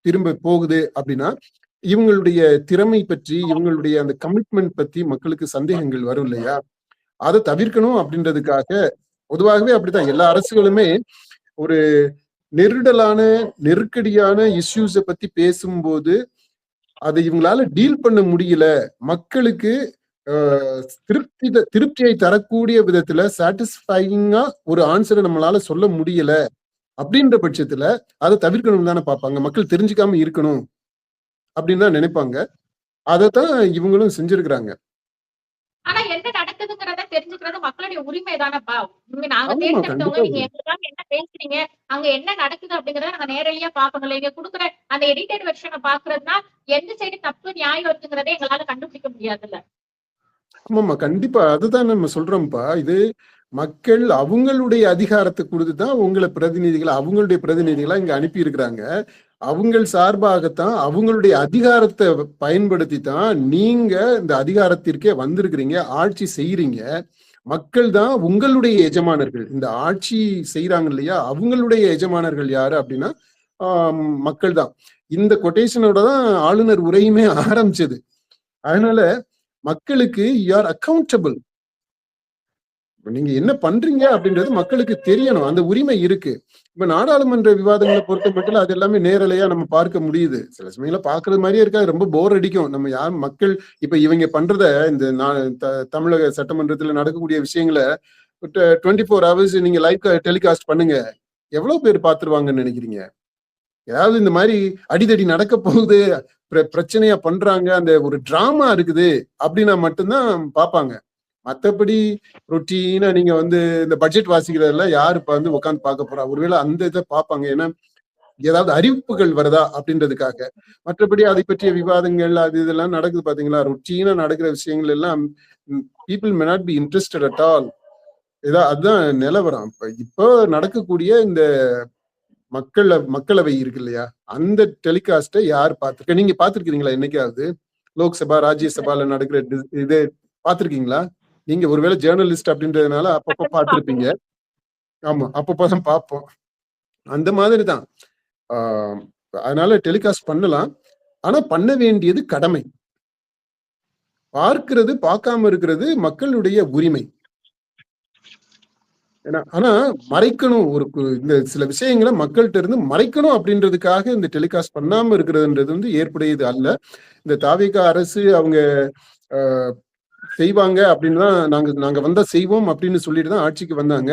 திரும்ப போகுது அப்படின்னா, இவங்களுடைய திறமை பற்றி, இவங்களுடைய அந்த கமிட்மெண்ட் பத்தி மக்களுக்கு சந்தேகங்கள் வரும் இல்லையா, அதை தவிர்க்கணும் அப்படின்றதுக்காக பொதுவாகவே அப்படித்தான் எல்லா அரசுகளுமே ஒரு நெருடலான நெருக்கடியான இஷ்யூஸ பத்தி பேசும்போது அதை இவங்களால டீல் பண்ண முடியல, மக்களுக்கு திருப்தியை தரக்கூடிய விதத்துல சாட்டிஸ்ஃபைங்கா ஒரு ஆன்சரை நம்மளால சொல்ல முடியல அப்படின்ற பட்சத்துல அதை தவிர்க்கணும் தானே பார்ப்பாங்க. மக்கள் தெரிஞ்சுக்காம இருக்கணும் அப்படின்னு தான் நினைப்பாங்க. அதைத்தான் இவங்களும் செஞ்சிருக்கிறாங்க. ஆனா என்ன நடக்குதுங்கிறத தெரிஞ்சுக்கிறது மக்களுடைய உரிமை தானப்பா. நாங்க ஆமா, தேர்ந்தெடுத்தவங்க, கண்டிப்பா. நீங்க எங்களுக்காக என்ன பேசுறீங்க, அங்க என்ன நடக்குது அப்படிங்கறத நாங்க நேரடியா பாக்கணும். நீங்க குடுக்குற அந்த எடிட்டட் வெர்ஷனை பாக்குறதுனா எந்த சைடு தப்பு நியாயம் இருக்குங்கிறதே எங்களால கண்டுபிடிக்க முடியாதுல்ல. ஆமாமா, கண்டிப்பா. அதுதான் நம்ம சொல்றோம்ப்பா. இது மக்கள் அவங்களுடைய அதிகாரத்தை கொடுத்துதான் அவங்களுடைய பிரதிநிதிகளா இங்க அனுப்பி இருக்கிறாங்க. அவங்கள் சார்பாகத்தான் அவங்களுடைய அதிகாரத்தை பயன்படுத்தி தான் நீங்க இந்த அதிகாரத்திற்கே வந்திருக்கிறீங்க, ஆட்சி செய்யறீங்க. மக்கள் தான் உங்களுடைய எஜமானர்கள். இந்த ஆட்சி செய்யறாங்க இல்லையா, அவங்களுடைய எஜமானர்கள் யாரு அப்படின்னா மக்கள் தான். இந்த கொட்டேஷனோட தான் ஆளுநர் உரையுமே ஆரம்பிச்சது. அதனால மக்களுக்கு யூ ஆர் அக்கௌண்டபிள். நீங்க என்ன பண்றீங்க அப்படின்றது மக்களுக்கு தெரியணும். அந்த உரிமை இருக்கு. இப்ப நாடாளுமன்ற விவாதங்களை பொறுத்த மட்டும் அது எல்லாமே நேரலையா நம்ம பார்க்க முடியுது. சில சமயங்கள பாக்குறது மாதிரியே இருக்காது, ரொம்ப போர் அடிக்கும். நம்ம யார் மக்கள் இப்ப இவங்க பண்றத இந்த தமிழக சட்டமன்றத்துல நடக்கக்கூடிய விஷயங்களை 24 hours நீங்க லைவ் டெலிகாஸ்ட் பண்ணுங்க, எவ்வளவு பேர் பாத்துருவாங்கன்னு நினைக்கிறீங்க? ஏதாவது இந்த மாதிரி அடிதடி நடக்க போகுது, பிரச்சனையா பண்றாங்க, அந்த ஒரு டிராமா இருக்குது அப்படின்னா மட்டும்தான் பார்ப்பாங்க. மற்றபடி ரொட்டீனா நீங்க இந்த பட்ஜெட் வாசிக்கிறதுல யாரு இப்ப உட்காந்து பார்க்க போறா? ஒருவேளை அந்த இதை பார்ப்பாங்க, ஏன்னா ஏதாவது அறிவிப்புகள் வருதா அப்படின்றதுக்காக. மற்றபடி அதை பற்றிய விவாதங்கள் அது இதெல்லாம் நடக்குது பாத்தீங்களா, ரொட்டீனா நடக்கிற விஷயங்கள் எல்லாம் people may not be interested at all. அதுதான் நிலவரம். இப்போ நடக்கக்கூடிய இந்த மக்களவை இருக்கு இல்லையா, அந்த டெலிகாஸ்ட யார் பார்த்திருக்க? நீங்க பாத்துருக்கீங்களா என்னைக்காவது? லோக்சபா ராஜ்யசபால நடக்கிற இது பாத்திருக்கீங்களா? நீங்க ஒருவேளை ஜேர்னலிஸ்ட் அப்படின்றதுனால அப்பப்ப பார்த்திருப்பீங்க. ஆமா, அப்பப்பதான் பார்ப்போம். அந்த மாதிரிதான். அதனால டெலிகாஸ்ட் பண்ணலாம், ஆனா பண்ண வேண்டியது கடமை. பார்க்கிறது பார்க்காம இருக்கிறது மக்களுடைய உரிமை. ஆனா மறைக்கணும், இந்த சில விஷயங்களை மக்கள்கிட்ட இருந்து மறைக்கணும் அப்படின்றதுக்காக இந்த டெலிகாஸ்ட் பண்ணாம இருக்கிறதுன்றது ஏற்புடையது அல்ல. இந்த தாவேக அரசு அவங்க செய்வாங்க அப்படின்னு தான் நாங்க வந்தா செய்வோம் அப்படின்னு சொல்லிட்டு தான் ஆட்சிக்கு வந்தாங்க.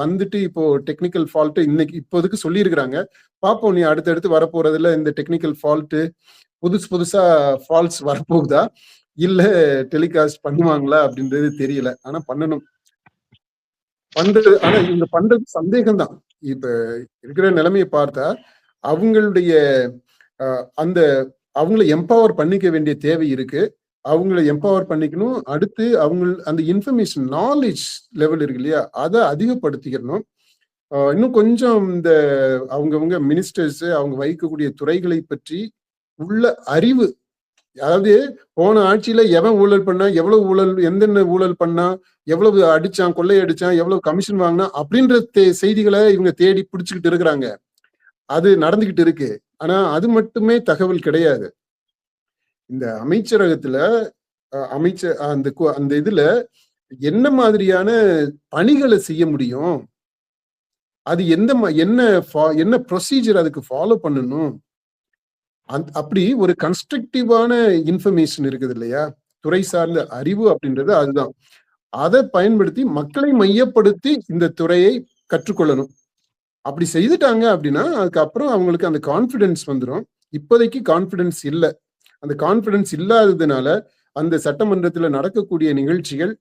வந்துட்டு இப்போ டெக்னிக்கல் ஃபால்ட் இப்போதுக்கு சொல்லி இருக்கிறாங்க. பார்ப்போம், நீ அடுத்தடுத்து வரப்போறதுல இந்த டெக்னிக்கல் ஃபால்ட் புதுசா ஃபால்ஸ் வரப்போகுதா இல்ல டெலிகாஸ்ட் பண்ணுவாங்களா அப்படின்றது தெரியல. ஆனா பண்ணணும். ஆனா இவங்க பண்றது சந்தேகம் தான். இப்ப இருக்கிற நிலைமையை பார்த்தா அவங்களுடைய அவங்களை எம்பவர் பண்ணிக்க வேண்டிய தேவை இருக்கு. அவங்களை எம்பவர் பண்ணிக்கணும். அடுத்து அந்த இன்ஃபர்மேஷன் நாலேஜ் லெவல் இருக்கு இல்லையா, அதை அதிகப்படுத்திக்கணும். இன்னும் கொஞ்சம் இந்த அவங்கவுங்க மினிஸ்டர்ஸ் அவங்க வகிக்கக்கூடிய துறைகளை பற்றி உள்ள அறிவு, அதாவது போன ஆட்சியில எவன் ஊழல் பண்ணா, எவ்வளவு ஊழல், எந்தெந்த ஊழல் பண்ணா, எவ்வளவு அடிச்சான், கொள்ளையடிச்சான், எவ்வளவு கமிஷன் வாங்கினா அப்படின்ற செய்திகளை இவங்க தேடி பிடிச்சுக்கிட்டு இருக்கிறாங்க. அது நடந்துகிட்டு இருக்கு. ஆனா அது மட்டுமே தகவல் கிடையாது. இந்த அமைச்சரகத்துல அந்த இதுல என்ன மாதிரியான பணிகளை செய்ய முடியும், அது என்ன ப்ரொசீஜர் அதுக்கு ஃபாலோ பண்ணணும், அப்படி ஒரு கன்ஸ்ட்ரக்டிவான இன்ஃபர்மேஷன் இருக்குது இல்லையா, துறை சார்ந்த அறிவு அப்படின்றது அதுதான். அதை பயன்படுத்தி மக்களை மையப்படுத்தி இந்த துறையை கற்றுக்கொள்ளணும். அப்படி செய்துட்டாங்க அப்படின்னா அதுக்கப்புறம் அவங்களுக்கு அந்த கான்பிடன்ஸ் வந்துடும். இப்போதைக்கு கான்பிடன்ஸ் இல்லை. அந்த கான்பிடன்ஸ் இல்லாததுனால அந்த சட்டமன்றத்துல நடக்கக்கூடிய நிகழ்ச்சிகள்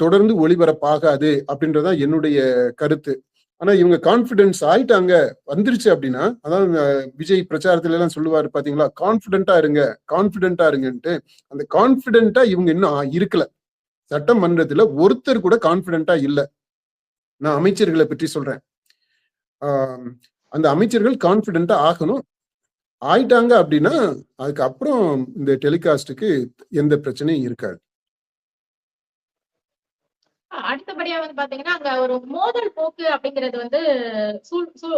தொடர்ந்து ஒளிபரப்பாகாது அப்படின்றதான் என்னுடைய கருத்து. ஆனா இவங்க கான்பிடன்ஸ் ஆயிட்டாங்க, வந்துருச்சு அப்படின்னா, அதான் விஜய் பிரச்சாரத்துல எல்லாம் சொல்லுவாரு பாத்தீங்களா, கான்பிடென்டா இருங்கன்ட்டு. அந்த கான்பிடென்டா இவங்க இன்னும் இருக்கல. சட்டமன்றத்துல ஒருத்தர் கூட கான்பிடென்டா இல்ல. நான் அமைச்சர்களை பற்றி சொல்றேன். அந்த அமைச்சர்கள் கான்பிடென்டா ஆகணும். ஆயிட்டாங்க அப்படின்னா அதுக்கப்புறம் இந்த டெலிகாஸ்டுக்கு எந்த பிரச்சனையும் இருக்காது. அடுத்தபடியா பாத்தீங்கன்னா அங்க ஒரு மோதல் போக்கு அப்படிங்கிறது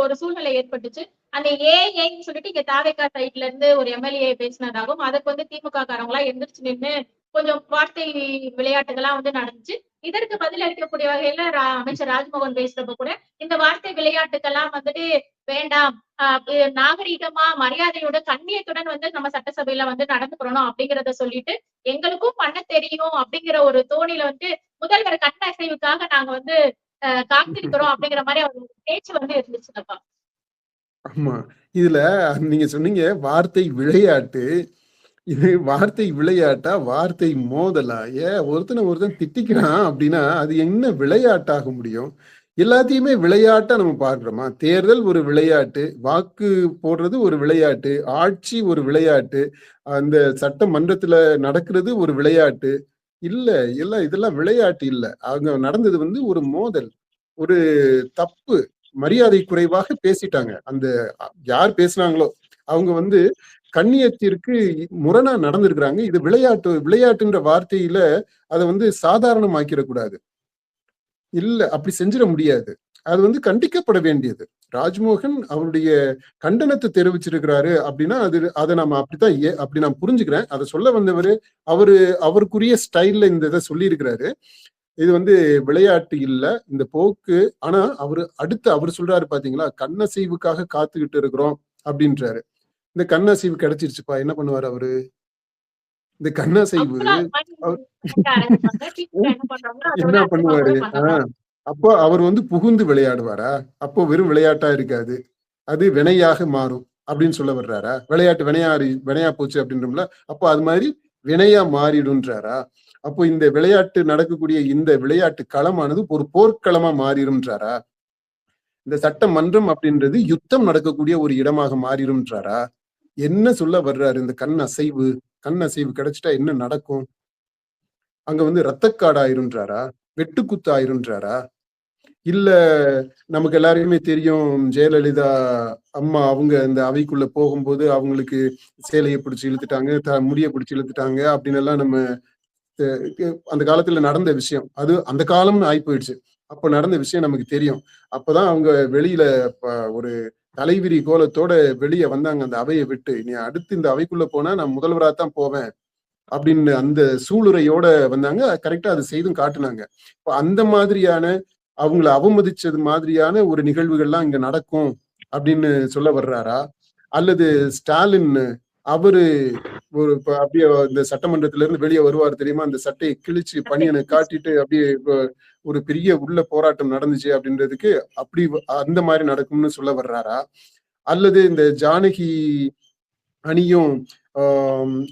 ஒரு சூழ்நிலை ஏற்பட்டுச்சு. அந்த ஏஐன்னு சொல்லிட்டு இங்க தாவேகா சைட்ல இருந்து ஒரு எம்எல்ஏ பேசினதாகவும், அதுக்கு திமுக காரங்களா எந்திரிச்சு நின்று கொஞ்சம் வார்த்தை விளையாட்டுகள்லாம் வந்து நடந்துச்சு. இதற்கு பதில் அளிக்கக்கூடிய வகையில அமைச்சர் ராஜ்மோகன் பேசுறப்ப கூட இந்த வார்த்தை விளையாட்டுக்கெல்லாம் வந்துட்டு வேண்டாம், நாகரீகமா மரியாதையோட கண்ணியத்துடன் வந்து நம்ம சட்டசபையில வந்து நடந்துக்கிறணும் அப்படிங்கிறத சொல்லிட்டு எங்களுக்கும் பண்ண தெரியும் அப்படிங்கிற ஒரு தோணியில வந்து முதல்வர் கண் அசைவுக்காக நாங்க வந்து காத்திருக்கிறோம் அப்படிங்கிற மாதிரி அவர் பேச்சு வந்து இருந்துச்சுப்பா. ஆமா. இதுல நீங்க சொன்னீங்க வார்த்தை விளையாட்டு. இது வார்த்தை விளையாட்டா, வார்த்தை மோதலா? ஒருத்தன் திட்டிக்கிறான் அப்படின்னா அது என்ன விளையாட்டாக முடியும்? எல்லாத்தையுமே விளையாட்டா நம்ம பார்க்கிறோமா? தேர்தல் ஒரு விளையாட்டு, வாக்கு போடுறது ஒரு விளையாட்டு, ஆட்சி ஒரு விளையாட்டு, அந்த சட்டமன்றத்துல நடக்கிறது ஒரு விளையாட்டு. இல்ல, இதெல்லாம் விளையாட்டு இல்ல. அங்க நடந்தது வந்து ஒரு மோதல், ஒரு தப்பு, மரியாதை குறைவாக பேசிட்டாங்க. அந்த யார் பேசுனாங்களோ அவங்க வந்து கண்ணியத்திற்கு முரணா நடந்திருக்கிறாங்க. இது விளையாட்டுன்ற வார்த்தையில அதை வந்து சாதாரணமாக்கிடக்கூடாது. இல்ல, அப்படி செஞ்சிட முடியாது. அது வந்து கண்டிக்கப்பட வேண்டியது. ராஜ்மோகன் அவருடைய கண்டனத்தை தெரிவிச்சிருக்கிறாரு அப்படின்னா அதை நம்ம அப்படித்தான் அப்படி நான் புரிஞ்சுக்கிறேன். அதை சொல்ல வந்தவரு அவருக்குரிய ஸ்டைல்ல இந்த இதை சொல்லி இருக்கிறாரு. இது வந்து விளையாட்டு இல்ல இந்த போக்கு. ஆனா அவர் சொல்றாரு பாத்தீங்களா, கண்ணசைவுக்காக காத்துக்கிட்டு இருக்கிறோம் அப்படின்றாரு. இந்த கண்ணசைவு கிடைச்சிருச்சுப்பா, என்ன பண்ணுவாரு அவரு? இந்த கண்ணசைவு என்ன பண்ணுவாரு? அப்போ அவர் வந்து புகுந்து விளையாடுவாரா? அப்போ வெறும் விளையாட்டா இருக்காது, அது வினையாக மாறும் அப்படின்னு சொல்ல வர்றாரா? விளையாட்டு வினையா போச்சு அப்படின்றோம்ல, அப்போ அது மாதிரி வினையா மாறிடும்ன்றாரா? அப்போ இந்த விளையாட்டு நடக்கக்கூடிய இந்த விளையாட்டு களமானது ஒரு போர்க்களமா மாறிடும்ன்றாரா? இந்த சட்டமன்றம் அப்படின்றது யுத்தம் நடக்கக்கூடிய ஒரு இடமாக மாறிடும்ன்றாரா? என்ன சொல்ல வர்றாரு? இந்த கண் அசைவு கிடைச்சிட்டா என்ன நடக்கும்? அங்க வந்து ரத்தக்காடு ஆயிருன்றாரா? வெட்டுக்குத்து ஆயிருன்றாரா? இல்ல நமக்கு எல்லாருக்குமே தெரியும், ஜெயலலிதா அம்மா அவங்க அந்த அவைக்குள்ள போகும்போது அவங்களுக்கு சேலையை பிடிச்சு இழுத்துட்டாங்க, முடிய பிடிச்சு இழுத்துட்டாங்க அப்படின்னு எல்லாம் நம்ம அந்த காலத்துல நடந்த விஷயம். அது அந்த காலம்னு ஆகி போயிடுச்சு. அப்ப நடந்த விஷயம் நமக்கு தெரியும். அப்பதான் அவங்க வெளியில ஒரு தலைவிரி கோலத்தோட வெளியே வந்தாங்க அந்த அவையை விட்டு. நீ அடுத்து இந்த அவைக்குள்ள போனா நான் முதல்வராத்தான் போவேன் அப்படின்னு அந்த சூளுரையோட வந்தாங்க. கரெக்டா அது செய்தும் காட்டுனாங்க. இப்ப அந்த மாதிரியான அவங்கள அவமதிச்சது மாதிரியான ஒரு நிகழ்வுகள்லாம் இங்க நடக்கும் அப்படின்னு சொல்ல வர்றாரா? அல்லது ஸ்டாலின் அவரு ஒரு அப்படியே இந்த சட்டமன்றத்துல இருந்து வெளியே வருவார் தெரியுமா, அந்த சட்டையை கிழிச்சு பணியனை காட்டிட்டு அப்படியே ஒரு பெரிய உள்ள போராட்டம் நடந்துச்சு அப்படின்றதுக்கு அப்படி அந்த மாதிரி நடக்கும்னு சொல்ல வர்றாரா? அல்லது இந்த ஜானகி அணியும்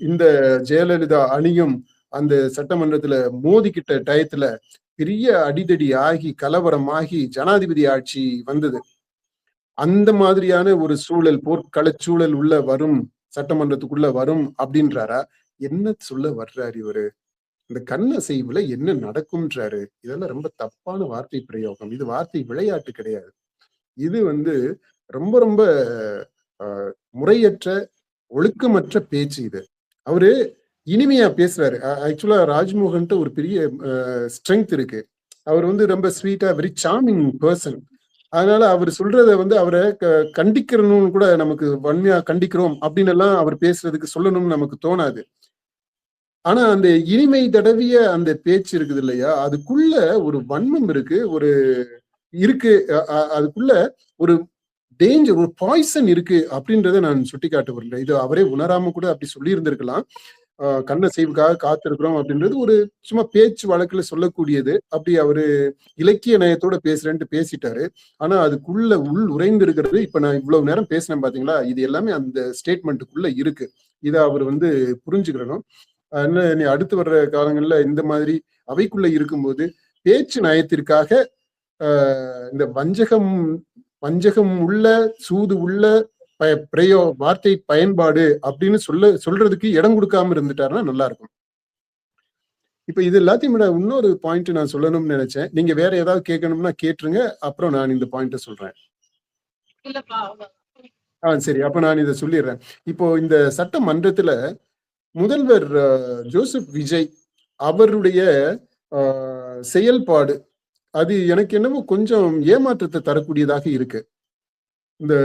இந்த ஜெயலலிதா அணியும் அந்த சட்டமன்றத்துல மோதிக்கிட்ட டயத்துல பெரிய அடிதடி ஆகி கலவரமாகி ஜனாதிபதி ஆட்சி வந்தது. அந்த மாதிரியான ஒரு சூழல், போர்க்கள சூழல் உள்ள வரும், சட்டமன்றத்துக்குள்ள வரும் அப்படின்றாரா? என்ன சொல்ல வர்றாரு இவரு? இந்த கண்ணசைவுல என்ன நடக்கும்ன்றாரு? இதெல்லாம் ரொம்ப தப்பான வார்த்தை பிரயோகம். இது வார்த்தை விளையாட்டு கிடையாது. இது வந்து ரொம்ப ரொம்ப முறையற்ற, ஒழுக்கமற்ற பேச்சு. இது அவரு இனிமையா பேசுறாரு. ஆக்சுவலா ராஜ்மோகன்ட்டு ஒரு பெரிய ஸ்ட்ரென்த் இருக்கு. அவர் வந்து ரொம்ப ஸ்வீட்டா, வெரி சார்மிங் பர்சன். அதனால அவர் சொல்றத வந்து அவரை கண்டிக்கிறணும்னு கூட நமக்கு வன்மையா கண்டிக்கிறோம் அப்படின்னு எல்லாம் அவர் பேசுறதுக்கு சொல்லணும்னு நமக்கு தோணாது. ஆனா அந்த இனிமை தடவிய அந்த பேச்சு இருக்குது இல்லையா, அதுக்குள்ள ஒரு வன்மம் இருக்கு, அதுக்குள்ள ஒரு டேஞ்சர், ஒரு பாய்சன் இருக்கு அப்படின்றத நான் சுட்டிக்காட்ட வரல. இது அவரே உணராம கூட அப்படி சொல்லி இருந்திருக்கலாம். கண்ணசைவுக்காக காத்திருக்கிறோம் அப்படின்றது ஒரு சும்மா பேச்சு வழக்குல சொல்லக்கூடியது. அப்படி அவரு இலக்கிய நயத்தோட பேசுறேன்ட்டு பேசிட்டாரு. ஆனா அதுக்குள்ள உறைந்து இருக்கிறது, இப்ப நான் இவ்வளவு நேரம் பேசினேன் பாத்தீங்களா, இது எல்லாமே அந்த ஸ்டேட்மெண்ட்டுக்குள்ள இருக்கு. இதை அவர் வந்து புரிஞ்சுக்கிறணும். நீ அடுத்து வர்ற காலங்கள்ல இந்த மாதிரி அவைக்குள்ள இருக்கும்போது பேச்சு நயத்திற்காக இந்த வஞ்சகம் உள்ள, சூது உள்ள வார்த்தை பயன்பாடு அப்படின்னு சொல்றதுக்கு இடம் கொடுக்காம இருந்துட்டாருன்னா நல்லா இருக்கும். இப்ப இது எல்லாத்தையும் விட இன்னொரு பாயிண்ட் நான் சொல்லணும்னு நினைச்சேன். நீங்க வேற ஏதாவது கேட்கணும்னா கேட்டுருங்க, அப்புறம் நான் இந்த பாயிண்ட சொல்றேன். சரி, அப்ப நான் இதை சொல்லிடுறேன். இப்போ இந்த சட்டமன்றத்துல முதல்வர் ஜோசப் விஜய் அவருடைய செயல்பாடு அது எனக்கு என்னமோ கொஞ்சம் ஏமாற்றத்தை தரக்கூடியதாக இருக்கு. இந்த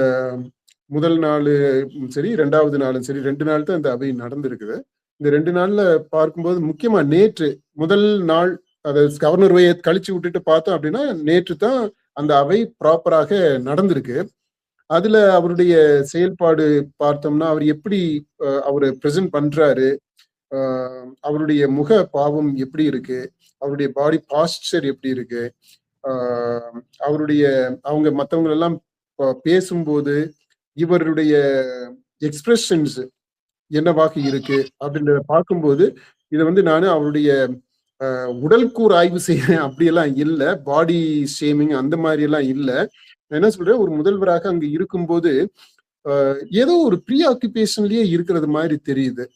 முதல் நாள் சரி, 2வது நாளும் சரி, 2 நாள் தான் இந்த அவை நடந்திருக்குது. இந்த 2 நாள்ல பார்க்கும்போது முக்கியமா நேற்று முதல் நாள் அதை கவர்னர் உரையை கழிச்சு விட்டுட்டு பார்த்தோம் அப்படின்னா நேற்று தான் அந்த அவை ப்ராப்பராக நடந்திருக்கு. அதுல அவருடைய செயல்பாடு பார்த்தோம்னா அவர் எப்படி அவரு பிரசன்ட் பண்றாரு, அவருடைய முக பாவம் எப்படி இருக்கு, அவருடைய பாடி பாஸ்டர் எப்படி இருக்கு, அவருடைய அவங்க மற்றவங்க எல்லாம் பேசும்போது இவருடைய எக்ஸ்பிரஷன்ஸ் என்னவாக இருக்கு அப்படின்றத பார்க்கும்போது இதை வந்து நான் அவருடைய உடல் கூறு ஆய்வு செய்யறேன் அப்படியெல்லாம் இல்லை, பாடி ஷேமிங் அந்த மாதிரி எல்லாம் இல்லை. நான் என்ன சொல்றேன், ஒரு முதல்வராக அங்க இருக்கும்போது ஏதோ ஒரு ப்ரீ ஆக்குபேஷன்லயே இருக்கிறது மாதிரி தெரியுது.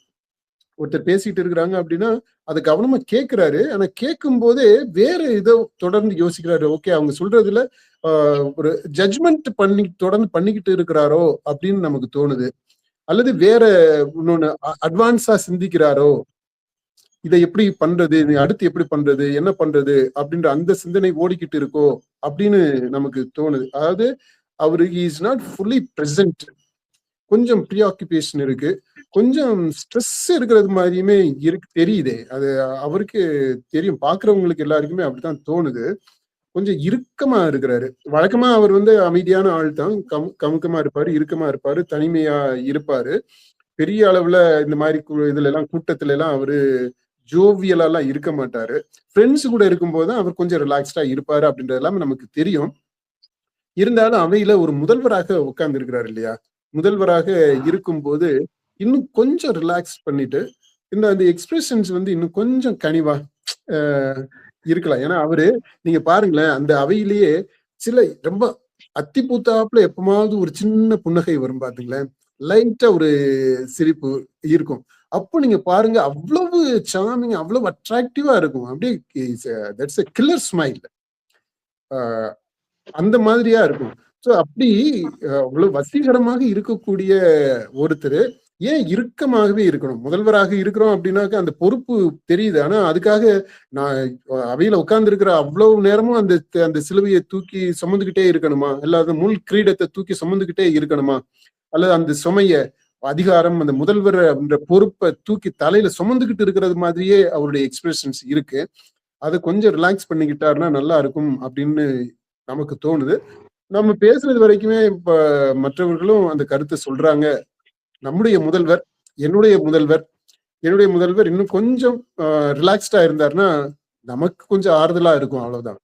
ஒருத்தர் பேசிட்டு இருக்கிறாங்க அப்படின்னா அதை கவனமா கேட்கிறாரு, ஆனா கேட்கும் போதே வேற ஏதோ தொடர்ந்து யோசிக்கிறாரு. ஓகே, அவங்க சொல்றதுல ஒரு ஜட்ஜ்மெண்ட் தொடர்ந்து பண்ணிக்கிட்டு இருக்கிறாரோ அப்படின்னு நமக்கு தோணுது. அல்லது வேற இன்னொன்னு அட்வான்ஸா சிந்திக்கிறாரோ, இதை எப்படி பண்றது, அடுத்து எப்படி பண்றது, என்ன பண்றது அப்படின்ற அந்த சிந்தனை ஓடிக்கிட்டு இருக்கோ அப்படின்னு நமக்கு தோணுது. அதாவது அவரு இஸ் நாட் ஃபுல்லி பிரசன்ட், கொஞ்சம் ப்ரீ ஆக்குபேஷன் இருக்கு, கொஞ்சம் ஸ்ட்ரெஸ் இருக்கிறது மாதிரியுமே இருக்கு தெரியுதே. அது அவருக்கு தெரியும், பாக்குறவங்களுக்கு எல்லாருக்குமே அப்படித்தான் தோணுது. கொஞ்சம் இறுக்கமா இருக்கிறாரு. வழக்கமா அவர் வந்து அமைதியான ஆள் தான், கமுக்கமா இருப்பாரு, இறுக்கமா இருப்பாரு, தனிமையா இருப்பாரு. பெரிய அளவுல இந்த மாதிரி இதுல எல்லாம் கூட்டத்துல எல்லாம் அவரு ஜோவியலெல்லாம் இருக்க மாட்டாரு. ஃப்ரெண்ட்ஸ் கூட இருக்கும்போது தான் அவர் கொஞ்சம் ரிலாக்ஸ்டா இருப்பாரு அப்படின்றது எல்லாமே நமக்கு தெரியும். இருந்தாலும் அவையில ஒரு முதல்வராக உட்கார்ந்து இருக்கிறாரு இல்லையா, முதல்வராக இருக்கும்போது இன்னும் கொஞ்சம் ரிலாக்ஸ் பண்ணிட்டு அந்த எக்ஸ்பிரஷன்ஸ் வந்து இன்னும் கொஞ்சம் கனிவா இருக்கலாம். ஏன்னா அவரு நீங்க பாருங்களேன், அந்த அவையிலேயே சில ரொம்ப அத்திப்பூத்தாப்புல எப்பமாவது ஒரு சின்ன புன்னகை வரும் பாத்தீங்களேன், லைட்டா ஒரு சிரிப்பு இருக்கும். அப்போ நீங்க பாருங்க, அவ்வளவு சார்மிங், அவ்வளவு அட்ராக்டிவா இருக்கும். அப்படியே தட்ஸ் எ கில்லர் ஸ்மைல், அந்த மாதிரியா இருக்கும். ஸோ அப்படி அவ்வளவு வசீகரமாக இருக்கக்கூடிய ஒருத்தர் ஏன் இறுக்கமாகவே இருக்கணும்? முதல்வராக இருக்கிறோம் அப்படின்னாக்க அந்த பொறுப்பு தெரியுது. ஆனா அதுக்காக நான் அவையில உட்கார்ந்து இருக்கிற அவ்வளவு நேரமும் அந்த சிலுவையை தூக்கி சுமந்துகிட்டே இருக்கணுமா? இல்லாத முள் கிரீடத்தை தூக்கி சுமந்துகிட்டே இருக்கணுமா? அல்லது அந்த சுமைய அதிகாரம், அந்த முதல்வர் என்ற பொறுப்பை தூக்கி தலையில சுமந்துகிட்டு இருக்கிறது மாதிரியே அவருடைய எக்ஸ்பிரஷன்ஸ் இருக்கு. அதை கொஞ்சம் ரிலாக்ஸ் பண்ணிக்கிட்டாருன்னா நல்லா இருக்கும் அப்படின்னு நமக்கு தோணுது. நம்ம பேசுறது வரைக்குமே இப்ப மற்றவர்களும் அந்த கருத்தை சொல்றாங்க. நம்முடைய முதல்வர், என்னுடைய முதல்வர் இன்னும் கொஞ்சம் ரிலாக்ஸ்டா இருந்தாருன்னா நமக்கு கொஞ்சம் ஆறுதலா இருக்கும், அவ்வளவுதான்.